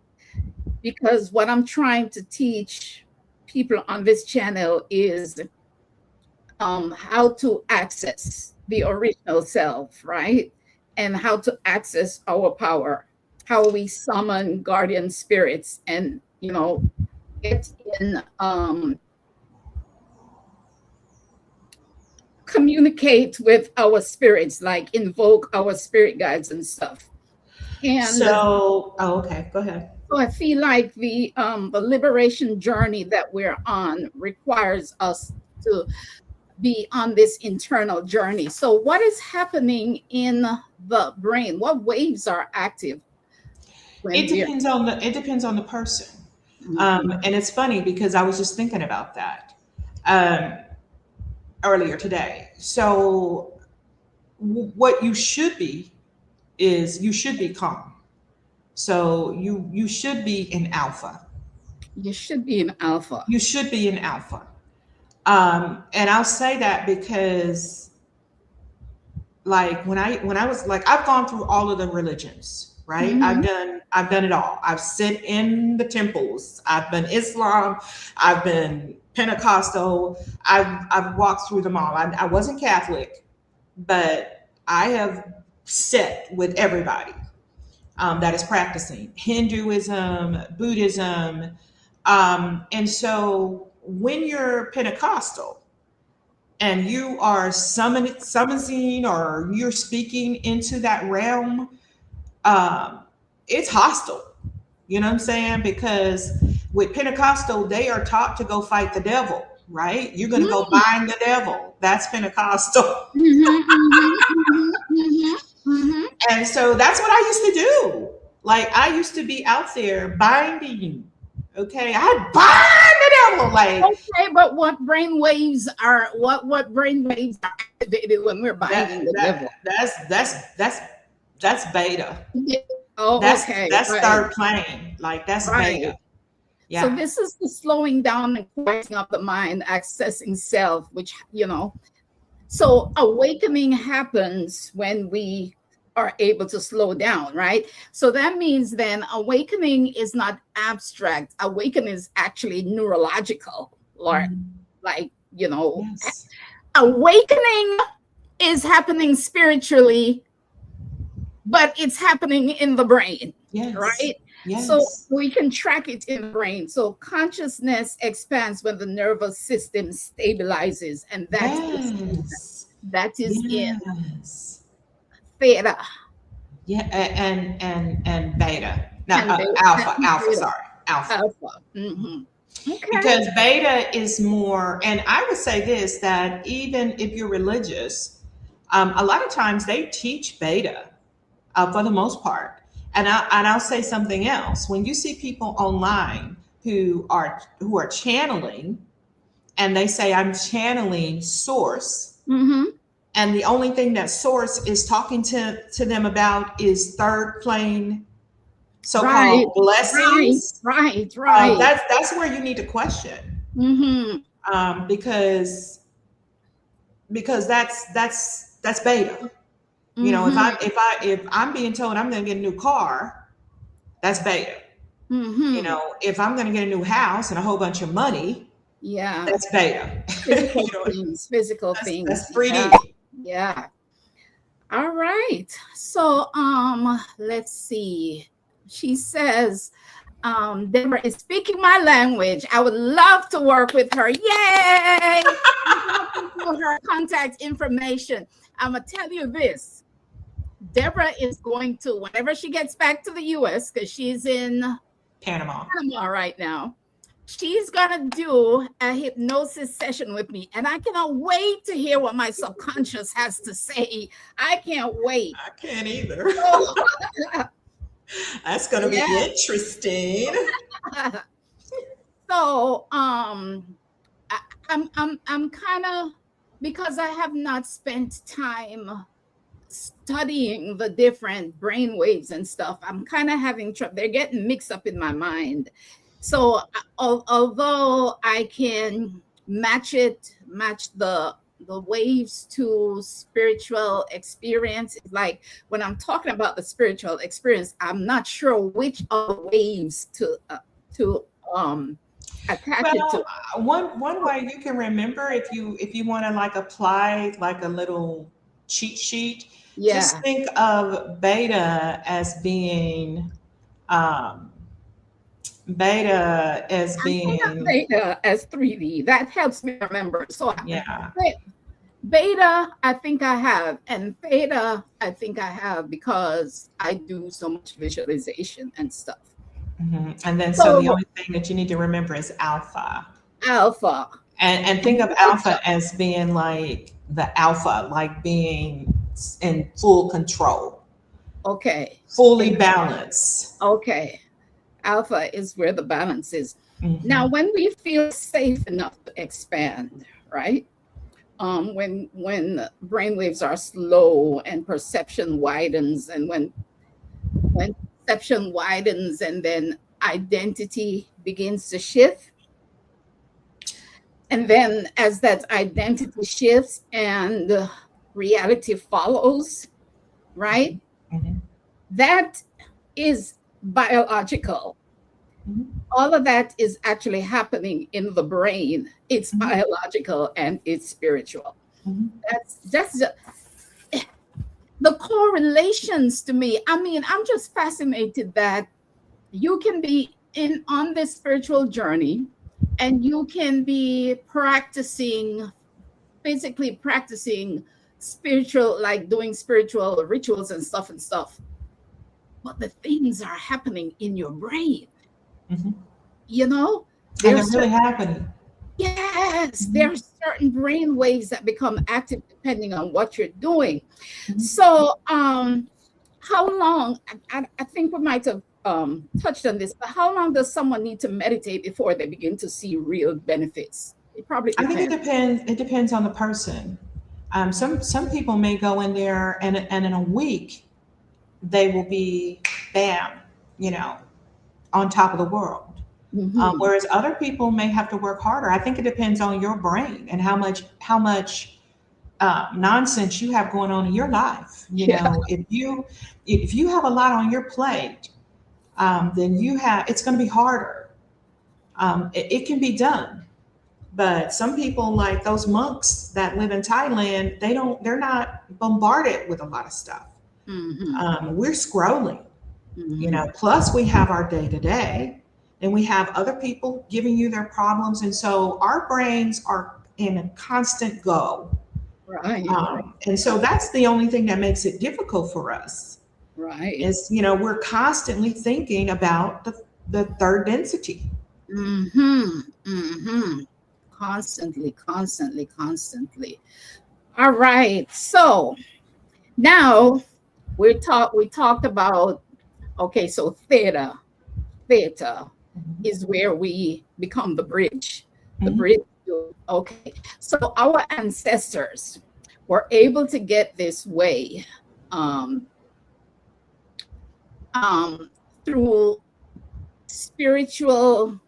Because what I'm trying to teach people on this channel is how to access the original self, right? And how to access our power, how we summon guardian spirits and, get in, communicate with our spirits, like invoke our spirit guides and stuff. And so, okay, go ahead. So I feel like the liberation journey that we're on requires us to be on this internal journey. So what is happening in the brain? What waves are active? It depends on the person. Mm-hmm. And it's funny because I was just thinking about that earlier today. So what you should be is you should be calm. So you should be in alpha. You should be in alpha. You should be in alpha. And I'll say that because like when I was like, I've gone through all of the religions, right? Mm-hmm. I've done it all. I've sit in the temples. I've been Islam. I've been Pentecostal. I've walked through them all. I wasn't Catholic, but I have sat with everybody that is practicing Hinduism, Buddhism. And so when you're Pentecostal and you are summoning or you're speaking into that realm, it's hostile. You know what I'm saying? Because with Pentecostal, they are taught to go fight the devil, right? You're going to go bind the devil. That's Pentecostal. And so that's what I used to do. Like I used to be out there binding. Okay, I bind the devil. Like okay, but what brainwaves are activated when we're binding the devil? That's beta. Oh, that's okay. That's right. Third plane. Like that's right. Beta. Yeah. So this is the slowing down and quieting of the mind, accessing self, which, so awakening happens when we are able to slow down, right? So that means then awakening is not abstract. Awakening is actually neurological, or Yes. Awakening is happening spiritually, but it's happening in the brain, yes. right? Yes. So we can track it in the brain. So consciousness expands when the nervous system stabilizes, and that is in theta. Yeah, and beta. Now alpha. Sorry, alpha. Mm-hmm. Okay. Because beta is more, and I would say this, that even if you're religious, a lot of times they teach beta for the most part. And I'll say something else. When you see people online who are channeling, and they say I'm channeling source, and the only thing that source is talking to them about is third plane so-called blessings. Right. That's where you need to question, because that's beta. You know, if I'm being told I'm going to get a new car, that's beta. You know, if I'm going to get a new house and a whole bunch of money, that's beta. Physical things. That's 3D. Yeah. All right. So, let's see. She says, Deborah is speaking my language. I would love to work with her. Yay! Her contact information. I'm going to tell you this. Deborah is going to, whenever she gets back to the US, because she's in Panama right now, she's going to do a hypnosis session with me. And I cannot wait to hear what my subconscious has to say. I can't wait. I can't either. That's going to be interesting. So, I'm kind of, because I have not spent time studying the different brain waves and stuff, I'm kind of having trouble. They're getting mixed up in my mind. So although I can match the the waves to spiritual experience. Like when I'm talking about the spiritual experience, I'm not sure which of the waves to attach it to. One way you can remember, if you want to like apply like a little cheat sheet, just Yeah, think of um, beta as I think of being beta as 3D. That helps me remember. So yeah. beta, I think I have, and theta, I think I have because I do so much visualization and stuff. And then so the So only thing that you need to remember is alpha. alpha. And think of alpha as being like the alpha, like being in full control, Okay. fully balanced. Okay. Alpha is where the balance is. Now, Mhm. when we feel safe enough to expand, right? When brainwaves are slow and perception widens, and when perception widens and then identity begins to shift, and then as that identity shifts and reality follows, right? Mhm. That is biological. Mhm. All of that is actually happening in the brain. It's Mhm. biological and it's spiritual. Mhm. That's the correlations to me. I mean, I'm just fascinated that you can be in on this spiritual journey and you can be physically practicing spiritual, like doing spiritual rituals and stuff, but the things are happening in your brain. Mhm. You know, And they're there's really certain, happening. yes, Mhm. there's certain brain waves that become active depending on what you're doing. Mhm. So how long, I think we might have touched on this, but how long does someone need to meditate before they begin to see real benefits? It probably I think it depends. depends. It depends on the person. Some people may go in there and in a week they will be bam, you know, on top of the world. Hmm. Whereas other people may have to work harder. I think it depends on your brain and how much nonsense you have going on in your life. You Yeah. know, if you have a lot on your plate, then it's going to be harder. It can be done, but some people like those monks that live in Thailand, they're not bombarded with a lot of stuff. Hmm. We're scrolling, Hmm. plus we have our day to day, and we have other people giving you their problems, and so our brains are in a constant go. Right, And so that's the only thing that makes it difficult for us right. is, we're constantly thinking about the third density. Hmm. Hmm. Constantly, constantly, constantly. All right. So now we talked about, okay, so theta Mhm. is where we become the bridge. The Mhm. bridge. Okay. So our ancestors were able to get this way um, um, through spiritual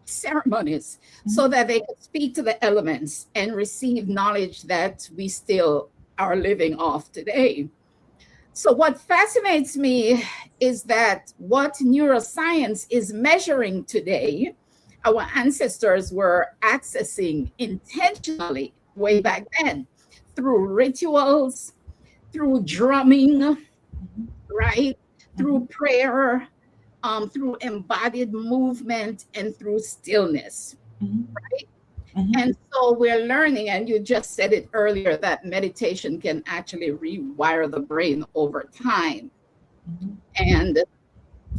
ceremonies so Mhm. that they could speak to the elements and receive knowledge that we still are living off today. So, what fascinates me is that what neuroscience is measuring today, our ancestors were accessing intentionally way back then through rituals, through drumming, right? Through Mhm. prayer, through embodied movement, and through stillness. Mhm. Mhm. And so we're learning, and you just said it earlier, that meditation can actually rewire the brain over time. Mhm. And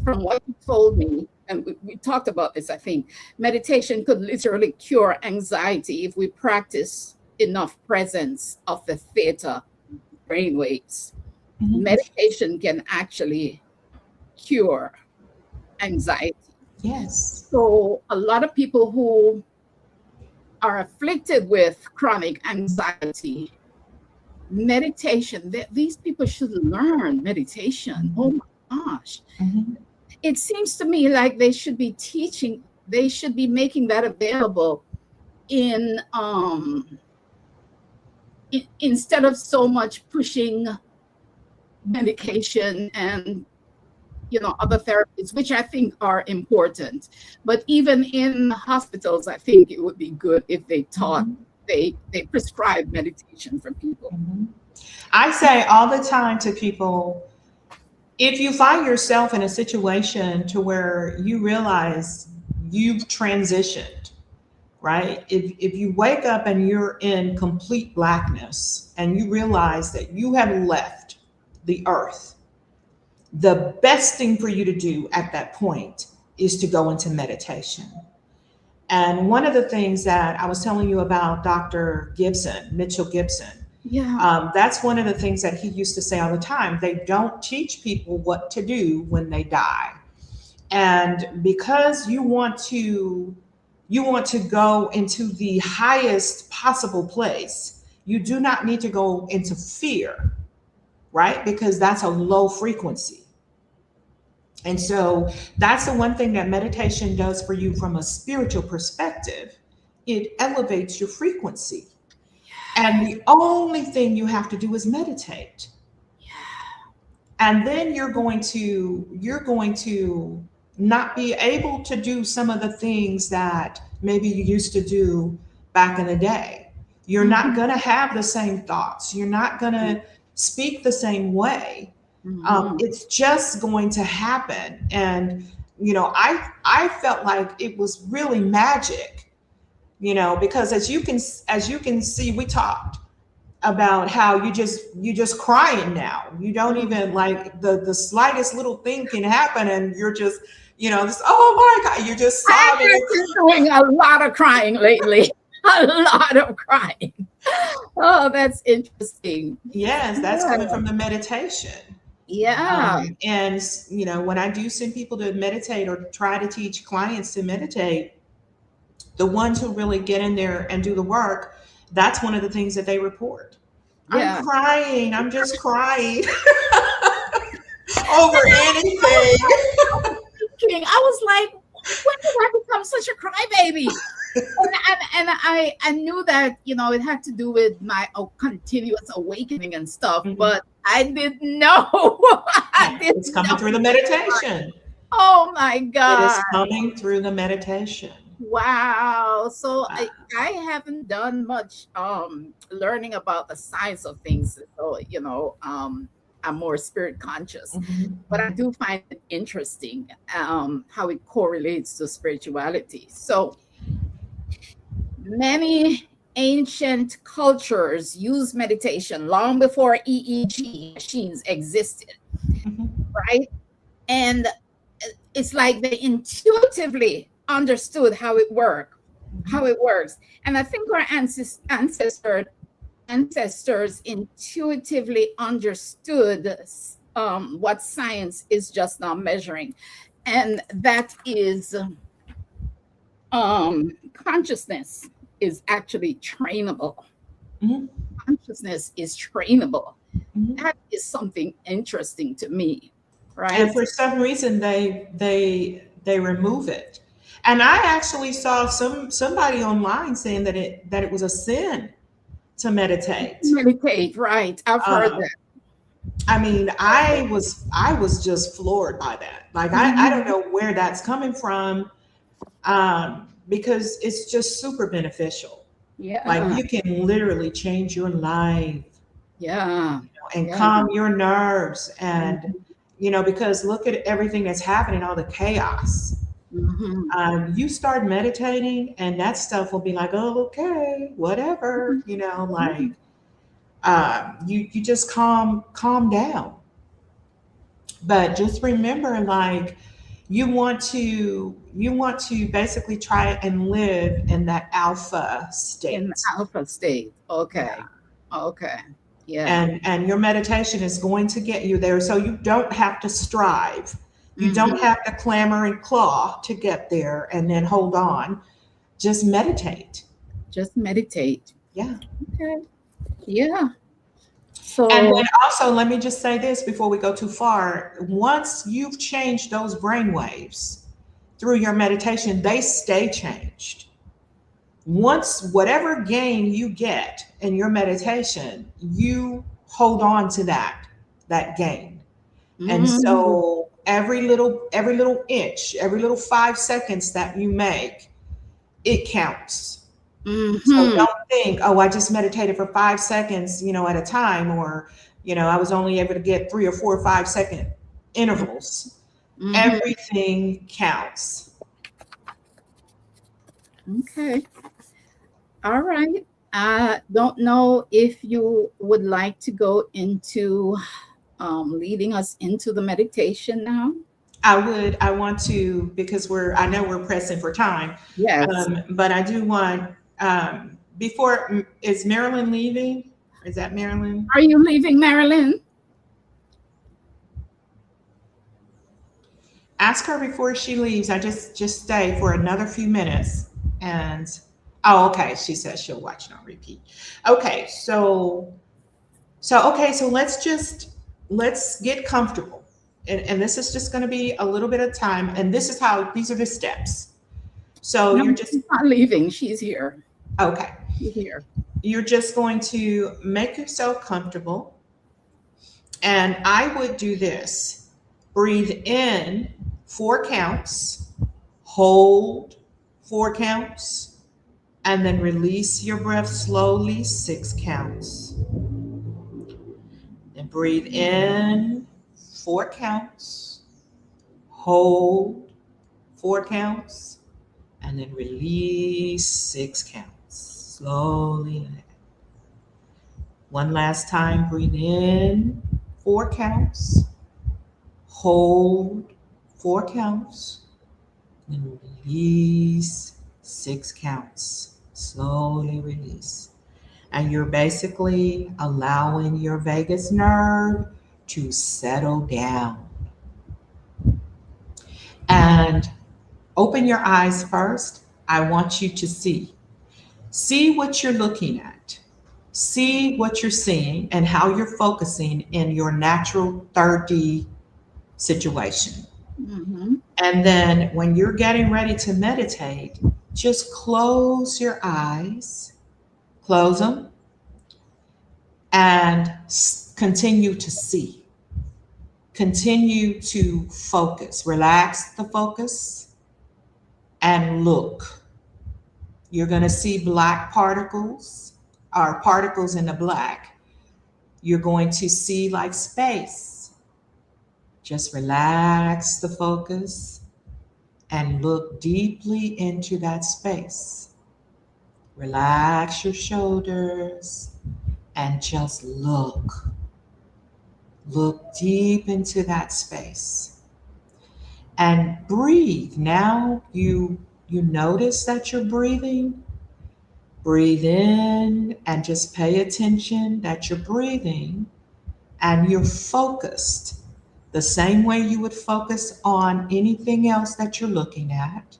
from what you told me, and we talked about this, I think, meditation could literally cure anxiety if we practice enough presence of the theta brainwaves. Mhm. Meditation can actually cure anxiety. Yes. So a lot of people who are afflicted with chronic anxiety, meditation, these people should learn meditation. Oh Mhm. my gosh. Mhm. It seems to me like they should be making that available in instead of so much pushing medication and other therapies, which I think are important, but even in hospitals, I think it would be good if they taught, they prescribe meditation for people. I say all the time to people, if you find yourself in a situation to where you realize you've transitioned, right? If you wake up and you're in complete blackness and you realize that you have left the earth, the best thing for you to do at that point is to go into meditation. And one of the things that I was telling you about Dr. Mitchell Gibson, that's one of the things that he used to say all the time. They don't teach people what to do when they die. And because you want to go into the highest possible place, you do not need to go into fear, right? Because that's a low frequency. And so that's the one thing that meditation does for you from a spiritual perspective. It elevates your frequency. And the only thing you have to do is meditate. And then you're going to not be able to do some of the things that maybe you used to do back in the day. You're not going to have the same thoughts. You're not going to speak the same way. It's just going to happen. And, I felt like it was really magic, because as you can see, we talked about how you just crying now. You don't even like the slightest little thing can happen. And you're just, this, oh my God, you're just sobbing. I've been doing a lot of crying lately. A lot of crying. Oh, that's interesting. Yes, that's coming from the meditation. Yeah. And, when I do send people to meditate or try to teach clients to meditate, the ones who really get in there and do the work, that's one of the things that they report. Yeah. I'm crying. I'm just crying over anything. I was like, when did I become such a crybaby? And I knew that, it had to do with my continuous awakening and stuff, but I didn't know. It's coming through the meditation. Oh my God. It is coming through the meditation. Wow. So I haven't done much learning about the science of things. So, I'm more spirit conscious, but I do find it interesting how it correlates to spirituality. So many ancient cultures used meditation long before EEG machines existed, right? And it's like they intuitively understood how it works. And I think our ancestors intuitively understood what science is just now measuring, and that is consciousness is actually trainable. Consciousness is trainable. That is something interesting to me, right? And for some reason they remove it. And I actually saw somebody online saying that it was a sin to meditate. Meditate, right? I've heard that. I mean, I was just floored by that. Like I don't know where that's coming from, because it's just super beneficial. Yeah, like you can literally change your life. Yeah, and calm your nerves, and because look at everything that's happening, all the chaos. You start meditating and that stuff will be like, oh, okay, whatever, like you just calm down. But just remember, like you want to basically try and live in that alpha state. In the alpha state. Okay. Yeah. Okay. Yeah. And your meditation is going to get you there, so you don't have to strive. You don't have to clamor and claw to get there and then hold on. Just meditate. Just meditate. Yeah. Okay. Yeah. So, and then also, let me just say this before we go too far. Once you've changed those brain waves through your meditation, they stay changed. once whatever gain you get in your meditation, you hold on to that gain. And so every little inch, every little 5 seconds that you make, it counts. So don't think, oh, I just meditated for 5 seconds, at a time, or, I was only able to get 3 or 4 or 5 second intervals. Everything counts. Okay. All right. I don't know if you would like to go into leading us into the meditation now. I want to, because I know we're pressing for time. Yes. But I do want, before, is Marilyn leaving? Is that Marilyn? Are you leaving, Marilyn? Ask her before she leaves. I just stay for another few minutes. And, oh, okay. She says she'll watch it on repeat. Okay. So let's get comfortable. And this is just going to be a little bit of time. And these are the steps. So no, she's not leaving. She's here. Okay. She's here. You're just going to make yourself comfortable. And I would do this. Breathe in 4 counts, hold 4 counts, and then release your breath slowly 6 counts. And breathe in 4 counts, hold 4 counts, and then release 6 counts. Slowly. One last time, breathe in 4 counts, hold 4 counts, and release 6 counts. Slowly release. And you're basically allowing your vagus nerve to settle down. And open your eyes first. I want you to see. See what you're looking at. See what you're seeing and how you're focusing in your natural 3D situation. And then when you're getting ready to meditate, just close your eyes, close them, and continue to see. Continue to focus. Relax the focus and look. You're going to see black particles, or particles in the black. You're going to see like space. Just relax the focus and look deeply into that space. Relax your shoulders and just look. Look deep into that space. And breathe. Now you notice that you're breathing. Breathe in and just pay attention that you're breathing and you're focused the same way you would focus on anything else that you're looking at.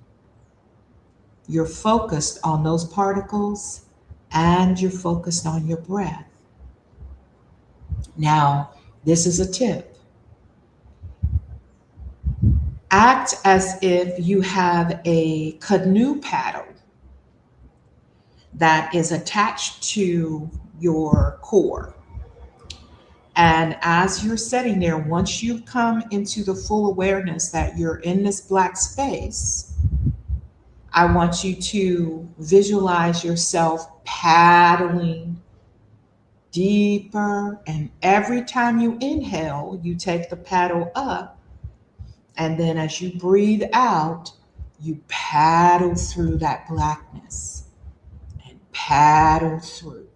You're focused on those particles and you're focused on your breath. Now, this is a tip. Act as if you have a canoe paddle that is attached to your core. And as you're sitting there, once you come into the full awareness that you're in this black space, I want you to visualize yourself paddling deeper. And every time you inhale, you take the paddle up. And then as you breathe out, you paddle through that blackness and paddle through.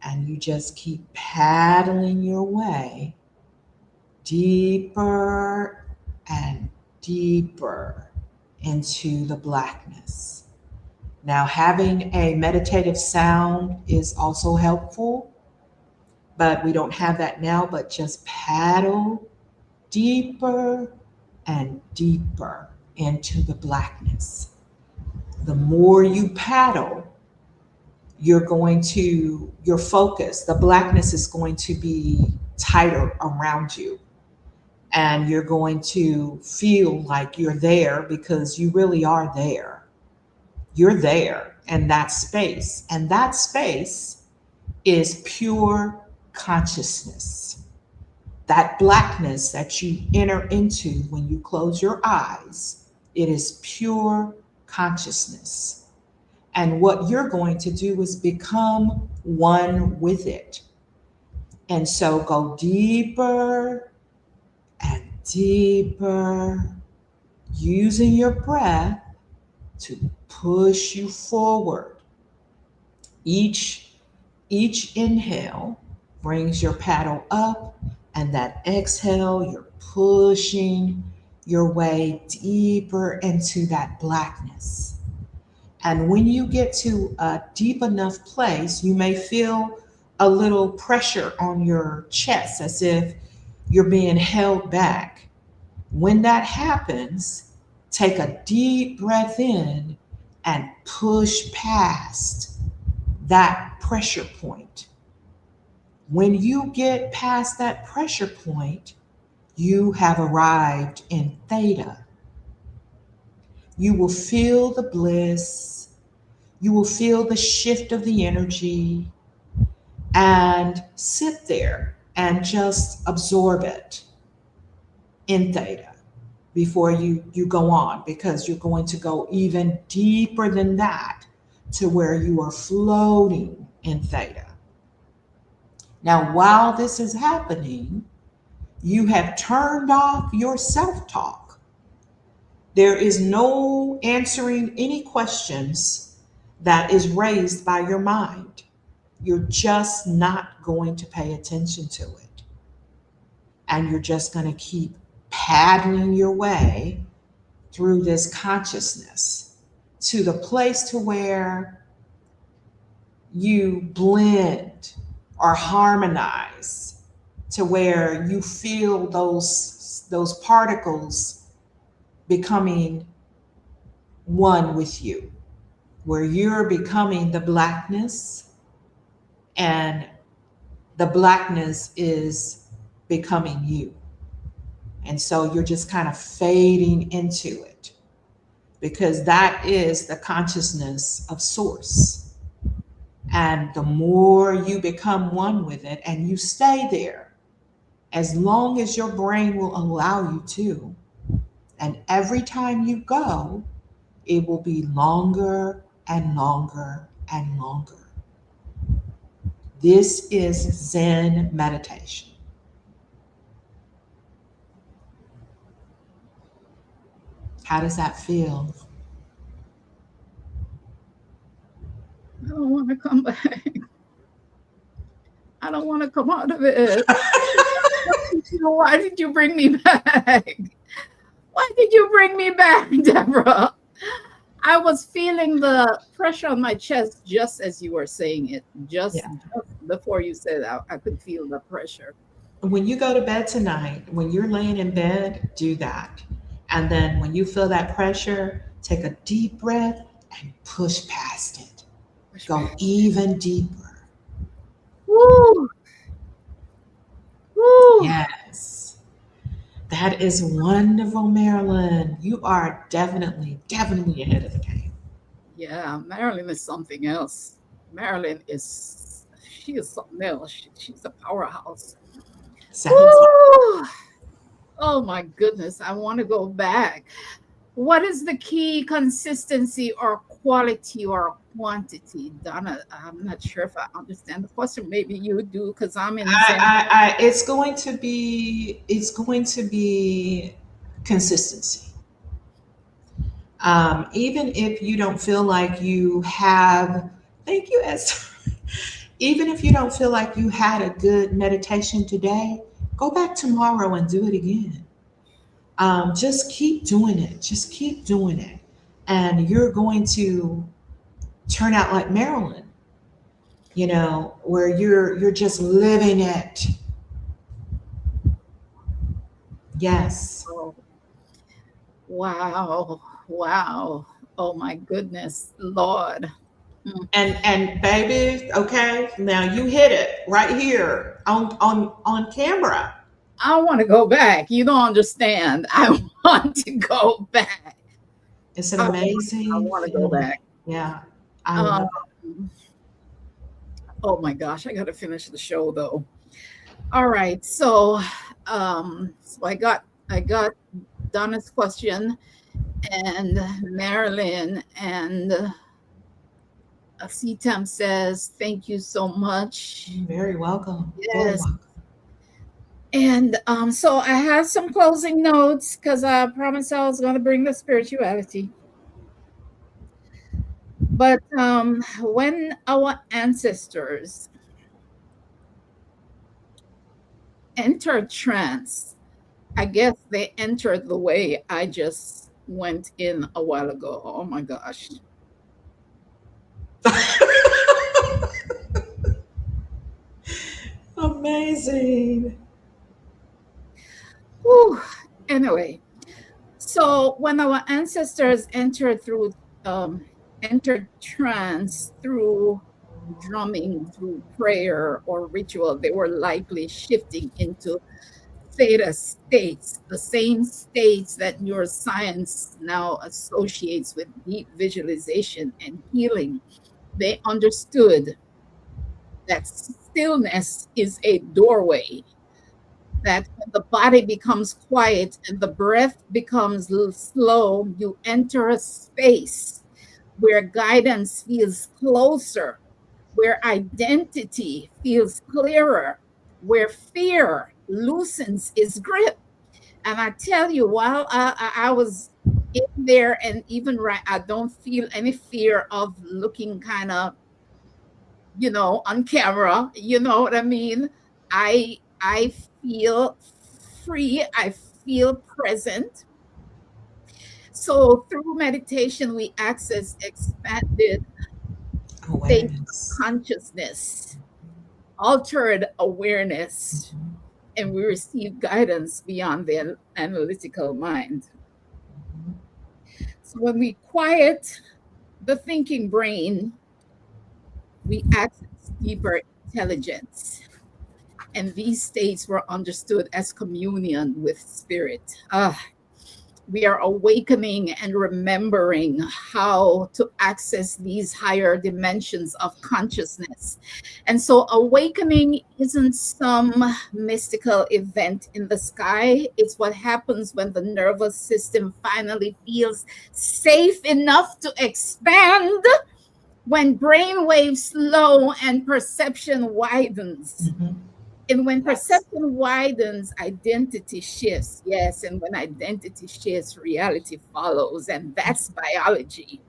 And you just keep paddling your way deeper and deeper into the blackness. Now, having a meditative sound is also helpful, but we don't have that now, but just paddle deeper and deeper into the blackness. The more you paddle, your focus, the blackness is going to be tighter around you. And you're going to feel like you're there because you really are there. You're there. and that space. And that space is pure consciousness. That blackness that you enter into when you close your eyes, it is pure consciousness. And what you're going to do is become one with it. And so go deeper and deeper, using your breath to push you forward. Each inhale brings your paddle up, and that exhale, you're pushing your way deeper into that blackness. And when you get to a deep enough place, you may feel a little pressure on your chest as if you're being held back. When that happens, take a deep breath in and push past that pressure point. When you get past that pressure point, you have arrived in theta. You will feel the bliss. You will feel the shift of the energy, and sit there and just absorb it in theta before you go on, because you're going to go even deeper than that to where you are floating in theta. Now, while this is happening, you have turned off your self-talk. There is no answering any questions that is raised by your mind. You're just not going to pay attention to it. And you're just going to keep paddling your way through this consciousness to the place to where you blend or harmonize, to where you feel those particles becoming one with you, where you're becoming the blackness and the blackness is becoming you. And so you're just kind of fading into it, because that is the consciousness of source. And the more you become one with it and you stay there, as long as your brain will allow you to, and every time you go, it will be longer and longer and longer. This is Zen meditation. How does that feel? I don't want to come back. I don't want to come out of it. Why did you bring me back? Why did you bring me back, Deborah? I was feeling the pressure on my chest just as you were saying it. Just before you said that, I could feel the pressure. When you go to bed tonight, when you're laying in bed, do that. And then when you feel that pressure, take a deep breath and push past it. Go even deeper. Woo! Woo! Yes. That is wonderful, Marilyn. You are definitely ahead of the game. Yeah, Marilyn is something else. Marilyn is, she is something else. She's a powerhouse. Oh my goodness, I want to go back. What is the key consistency or quality or quantity? Donna, I'm not sure if I understand the question. Maybe you do, because I'm in. It's going to be consistency. Even if you don't feel like you have, thank you, Esther. Even if you don't feel like you had a good meditation today, go back tomorrow and do it again. Just keep doing it. Just keep doing it. And you're going to turn out like Marilyn, where you're just living it. Yes. Oh. Wow. Oh my goodness, Lord. And baby, okay, now you hit it right here on camera. I want to go back. You don't understand. I want to go back. It's an amazing. I want to go back. Yeah. I love Oh my gosh, I got to finish the show though. All right, so I got Donna's question and Marilyn and CTAM says thank you so much. it. Very welcome. Very Yes. welcome. And so I have some closing notes because I promised I was going to bring the spirituality. But when our ancestors entered trance, I guess they entered the way I just went in a while ago. Oh my gosh. Amazing. Whew. Anyway, so when our ancestors entered trance through drumming, through prayer or ritual, they were likely shifting into theta states, the same states that neuroscience now associates with deep visualization and healing. They understood that stillness is a doorway, that when the body becomes quiet and the breath becomes slow, you enter a space where guidance feels closer, where identity feels clearer, where fear loosens its grip. And I tell you, while I was in there, and even right, I don't feel any fear of looking kind of, on camera. You know what I mean? I feel free. I feel present. So through meditation, we access expanded state of Awareness. consciousness, altered awareness, and we receive guidance beyond the analytical mind. So when we quiet the thinking brain, we access deeper intelligence. And these states were understood as communion with spirit. We are awakening and remembering how to access these higher dimensions of consciousness. And so awakening isn't some mystical event in the sky. It's what happens when the nervous system finally feels safe enough to expand, when brainwaves slow and perception widens. Mm-hmm. And when perception widens, identity shifts. Yes. And when identity shifts, reality follows. And that's biology.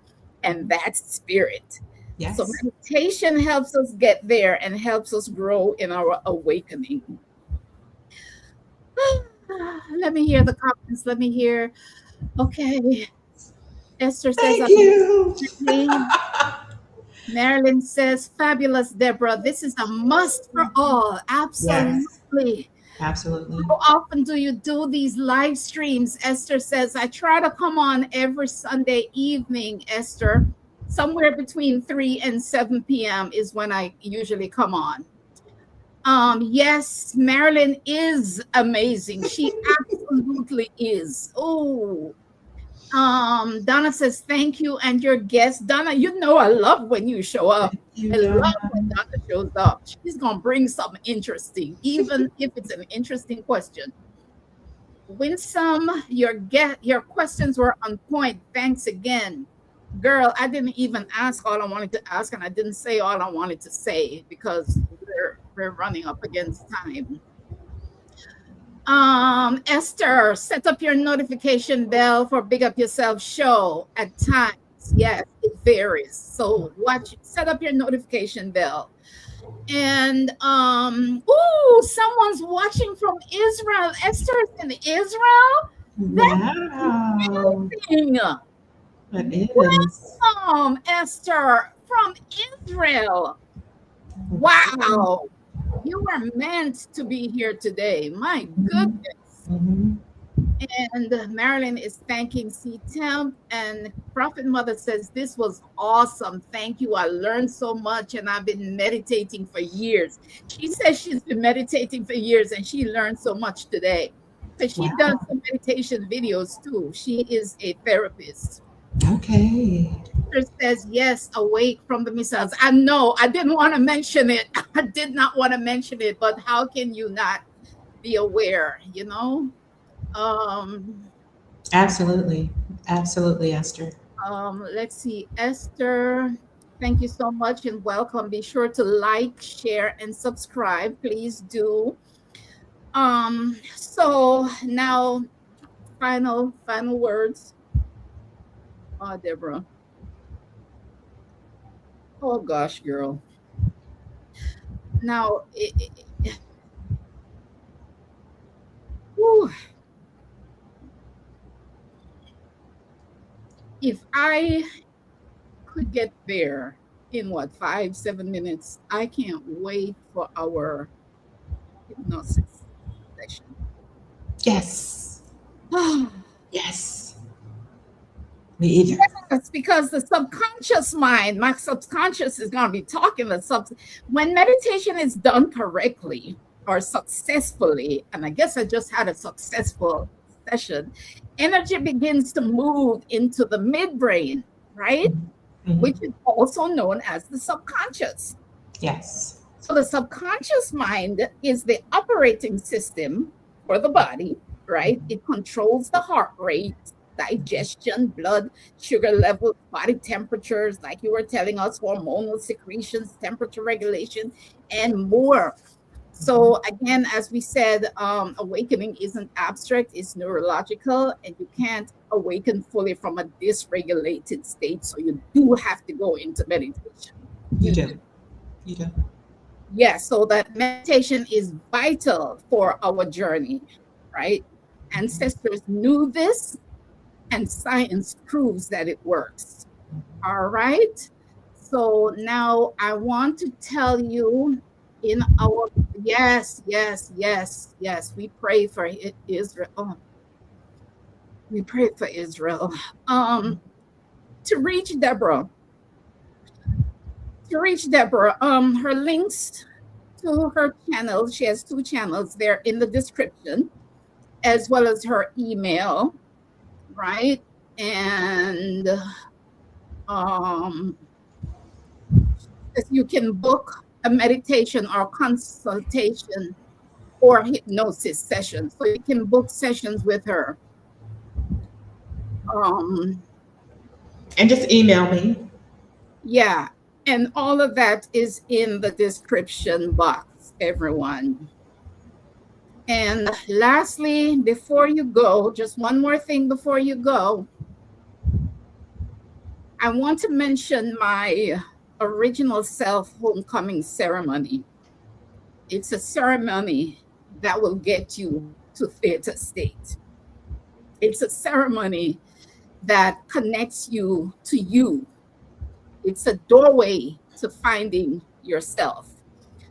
And that's spirit. Yes. So meditation helps us get there and helps us grow in our awakening. Let me hear the comments. Let me hear. Okay. Esther says, thank you. Marilyn says, fabulous, Deborah. This is a must for all. Absolutely. Yes, absolutely. How often do you do these live streams? Esther says, I try to come on every Sunday evening, Esther. Somewhere between 3 and 7 p.m. is when I usually come on. Yes, Marilyn is amazing. She absolutely is. Oh, Donna says, thank you and your guest. Donna, you know I love when you show up. I love when Donna shows up. She's going to bring something interesting, even if it's an interesting question. Winsome, your questions were on point. Thanks again. Girl, I didn't even ask all I wanted to ask, and I didn't say all I wanted to say because we're running up against time. Esther, set up your notification bell for Big Up Yourself show at times. Yes, it varies. So set up your notification bell. And someone's watching from Israel. Esther's in Israel. That's amazing. It is. Welcome, Esther, from Israel. Wow. You are meant to be here today. My goodness. Mm-hmm. And Marilyn is thanking CTEMP, and Prophet Mother says, this was awesome. Thank you. I learned so much, and I've been meditating for years. She says she's been meditating for years, and she learned so much today. So she does some meditation videos too. She is a therapist. Okay. Esther says, yes, awake from the missiles. I know, I didn't want to mention it. I did not want to mention it, but how can you not be aware, you know? Absolutely. Absolutely, Esther. Let's see, Esther, thank you so much and welcome. Be sure to like, share, and subscribe. Please do. So now final words. Oh, Deborah. Oh gosh, girl. Now, whew, if I could get there in what 5-7 minutes, I can't wait for our hypnosis session. Yes. Yes. Me either. Yes, because the subconscious mind, my subconscious is going to be talking when meditation is done correctly or successfully, and I guess I just had a successful session, energy begins to move into the midbrain, right? Mm-hmm. Which is also known as the subconscious. Yes. So the subconscious mind is the operating system for the body, right? It controls the heart rate, digestion, blood sugar levels, body temperatures, like you were telling us, hormonal secretions, temperature regulation, and more. So again, as we said, awakening isn't abstract, it's neurological, and you can't awaken fully from a dysregulated state. So you do have to go into meditation. You do. You do. Yeah, so that meditation is vital for our journey, right? Ancestors knew this, and science proves that it works. All right. So now I want to tell you in our, yes, we pray for Israel. Oh, we pray for Israel. To reach Deborah, her links to her channel, she has 2 channels there in the description, as well as her email, right? And you can book a meditation or consultation or hypnosis session. So you can book sessions with her. And just email me. Yeah. And all of that is in the description box, everyone. And lastly, before you go, just one more thing before you go. I want to mention my original self homecoming ceremony. It's a ceremony that will get you to theta state. It's a ceremony that connects you to you. It's a doorway to finding yourself.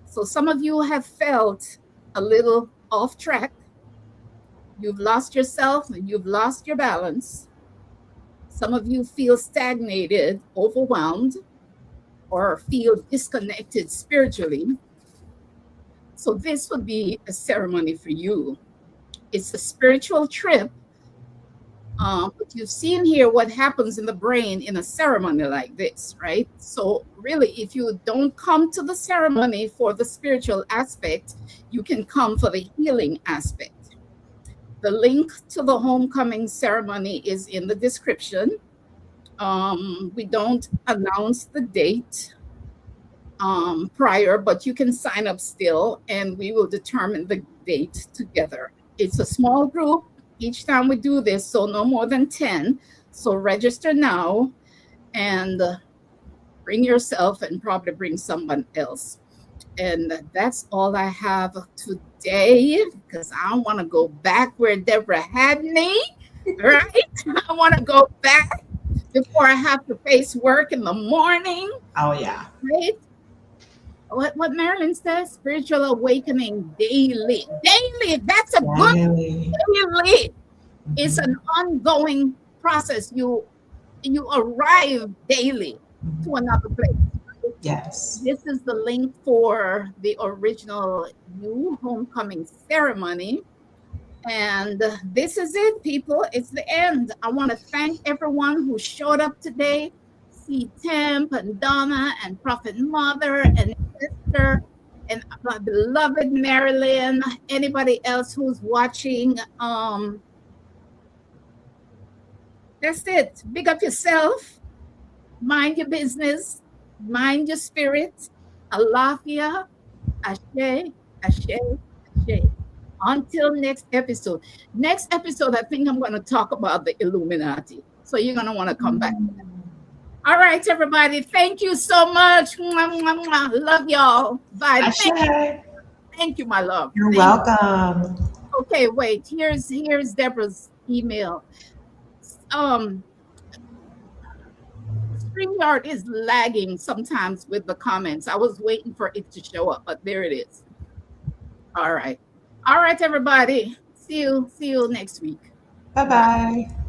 So some of you have felt a little off track. You've lost yourself and you've lost your balance. Some of you feel stagnated, overwhelmed, or feel disconnected spiritually. So this would be a ceremony for you. It's a spiritual trip. But you've seen here what happens in the brain in a ceremony like this, right? So really, if you don't come to the ceremony for the spiritual aspect, you can come for the healing aspect. The link to the homecoming ceremony is in the description. We don't announce the date prior, but you can sign up still, and we will determine the date together. It's a small group each time we do this, so no more than 10. So register now and bring yourself and probably bring someone else. And that's all I have today, because I want to go back where Deborah had me, right? I want to go back before I have to face work in the morning. Oh, yeah. Right? What Marilyn says, spiritual awakening daily. Daily, that's a good daily. It's an ongoing process. You arrive daily to another place. Yes. This is the link for the original new homecoming ceremony. And this is it, people. It's the end. I want to thank everyone who showed up today. see Temp and Donna and Prophet Mother and Esther and my beloved Marilyn. Anybody else who's watching? That's it. Big up yourself. Mind your business. Mind your spirit. Alafia. Ashe. Ashe. Ashe. Until next episode. Next episode, I think I'm going to talk about the Illuminati. So you're going to want to come back. All right, everybody. Thank you so much. Love y'all. Bye. Thank you, my love. You're welcome. Okay, wait. Here's Deborah's email. StreamYard is lagging sometimes with the comments. I was waiting for it to show up, but there it is. All right. All right, everybody. See you next week. Bye-bye.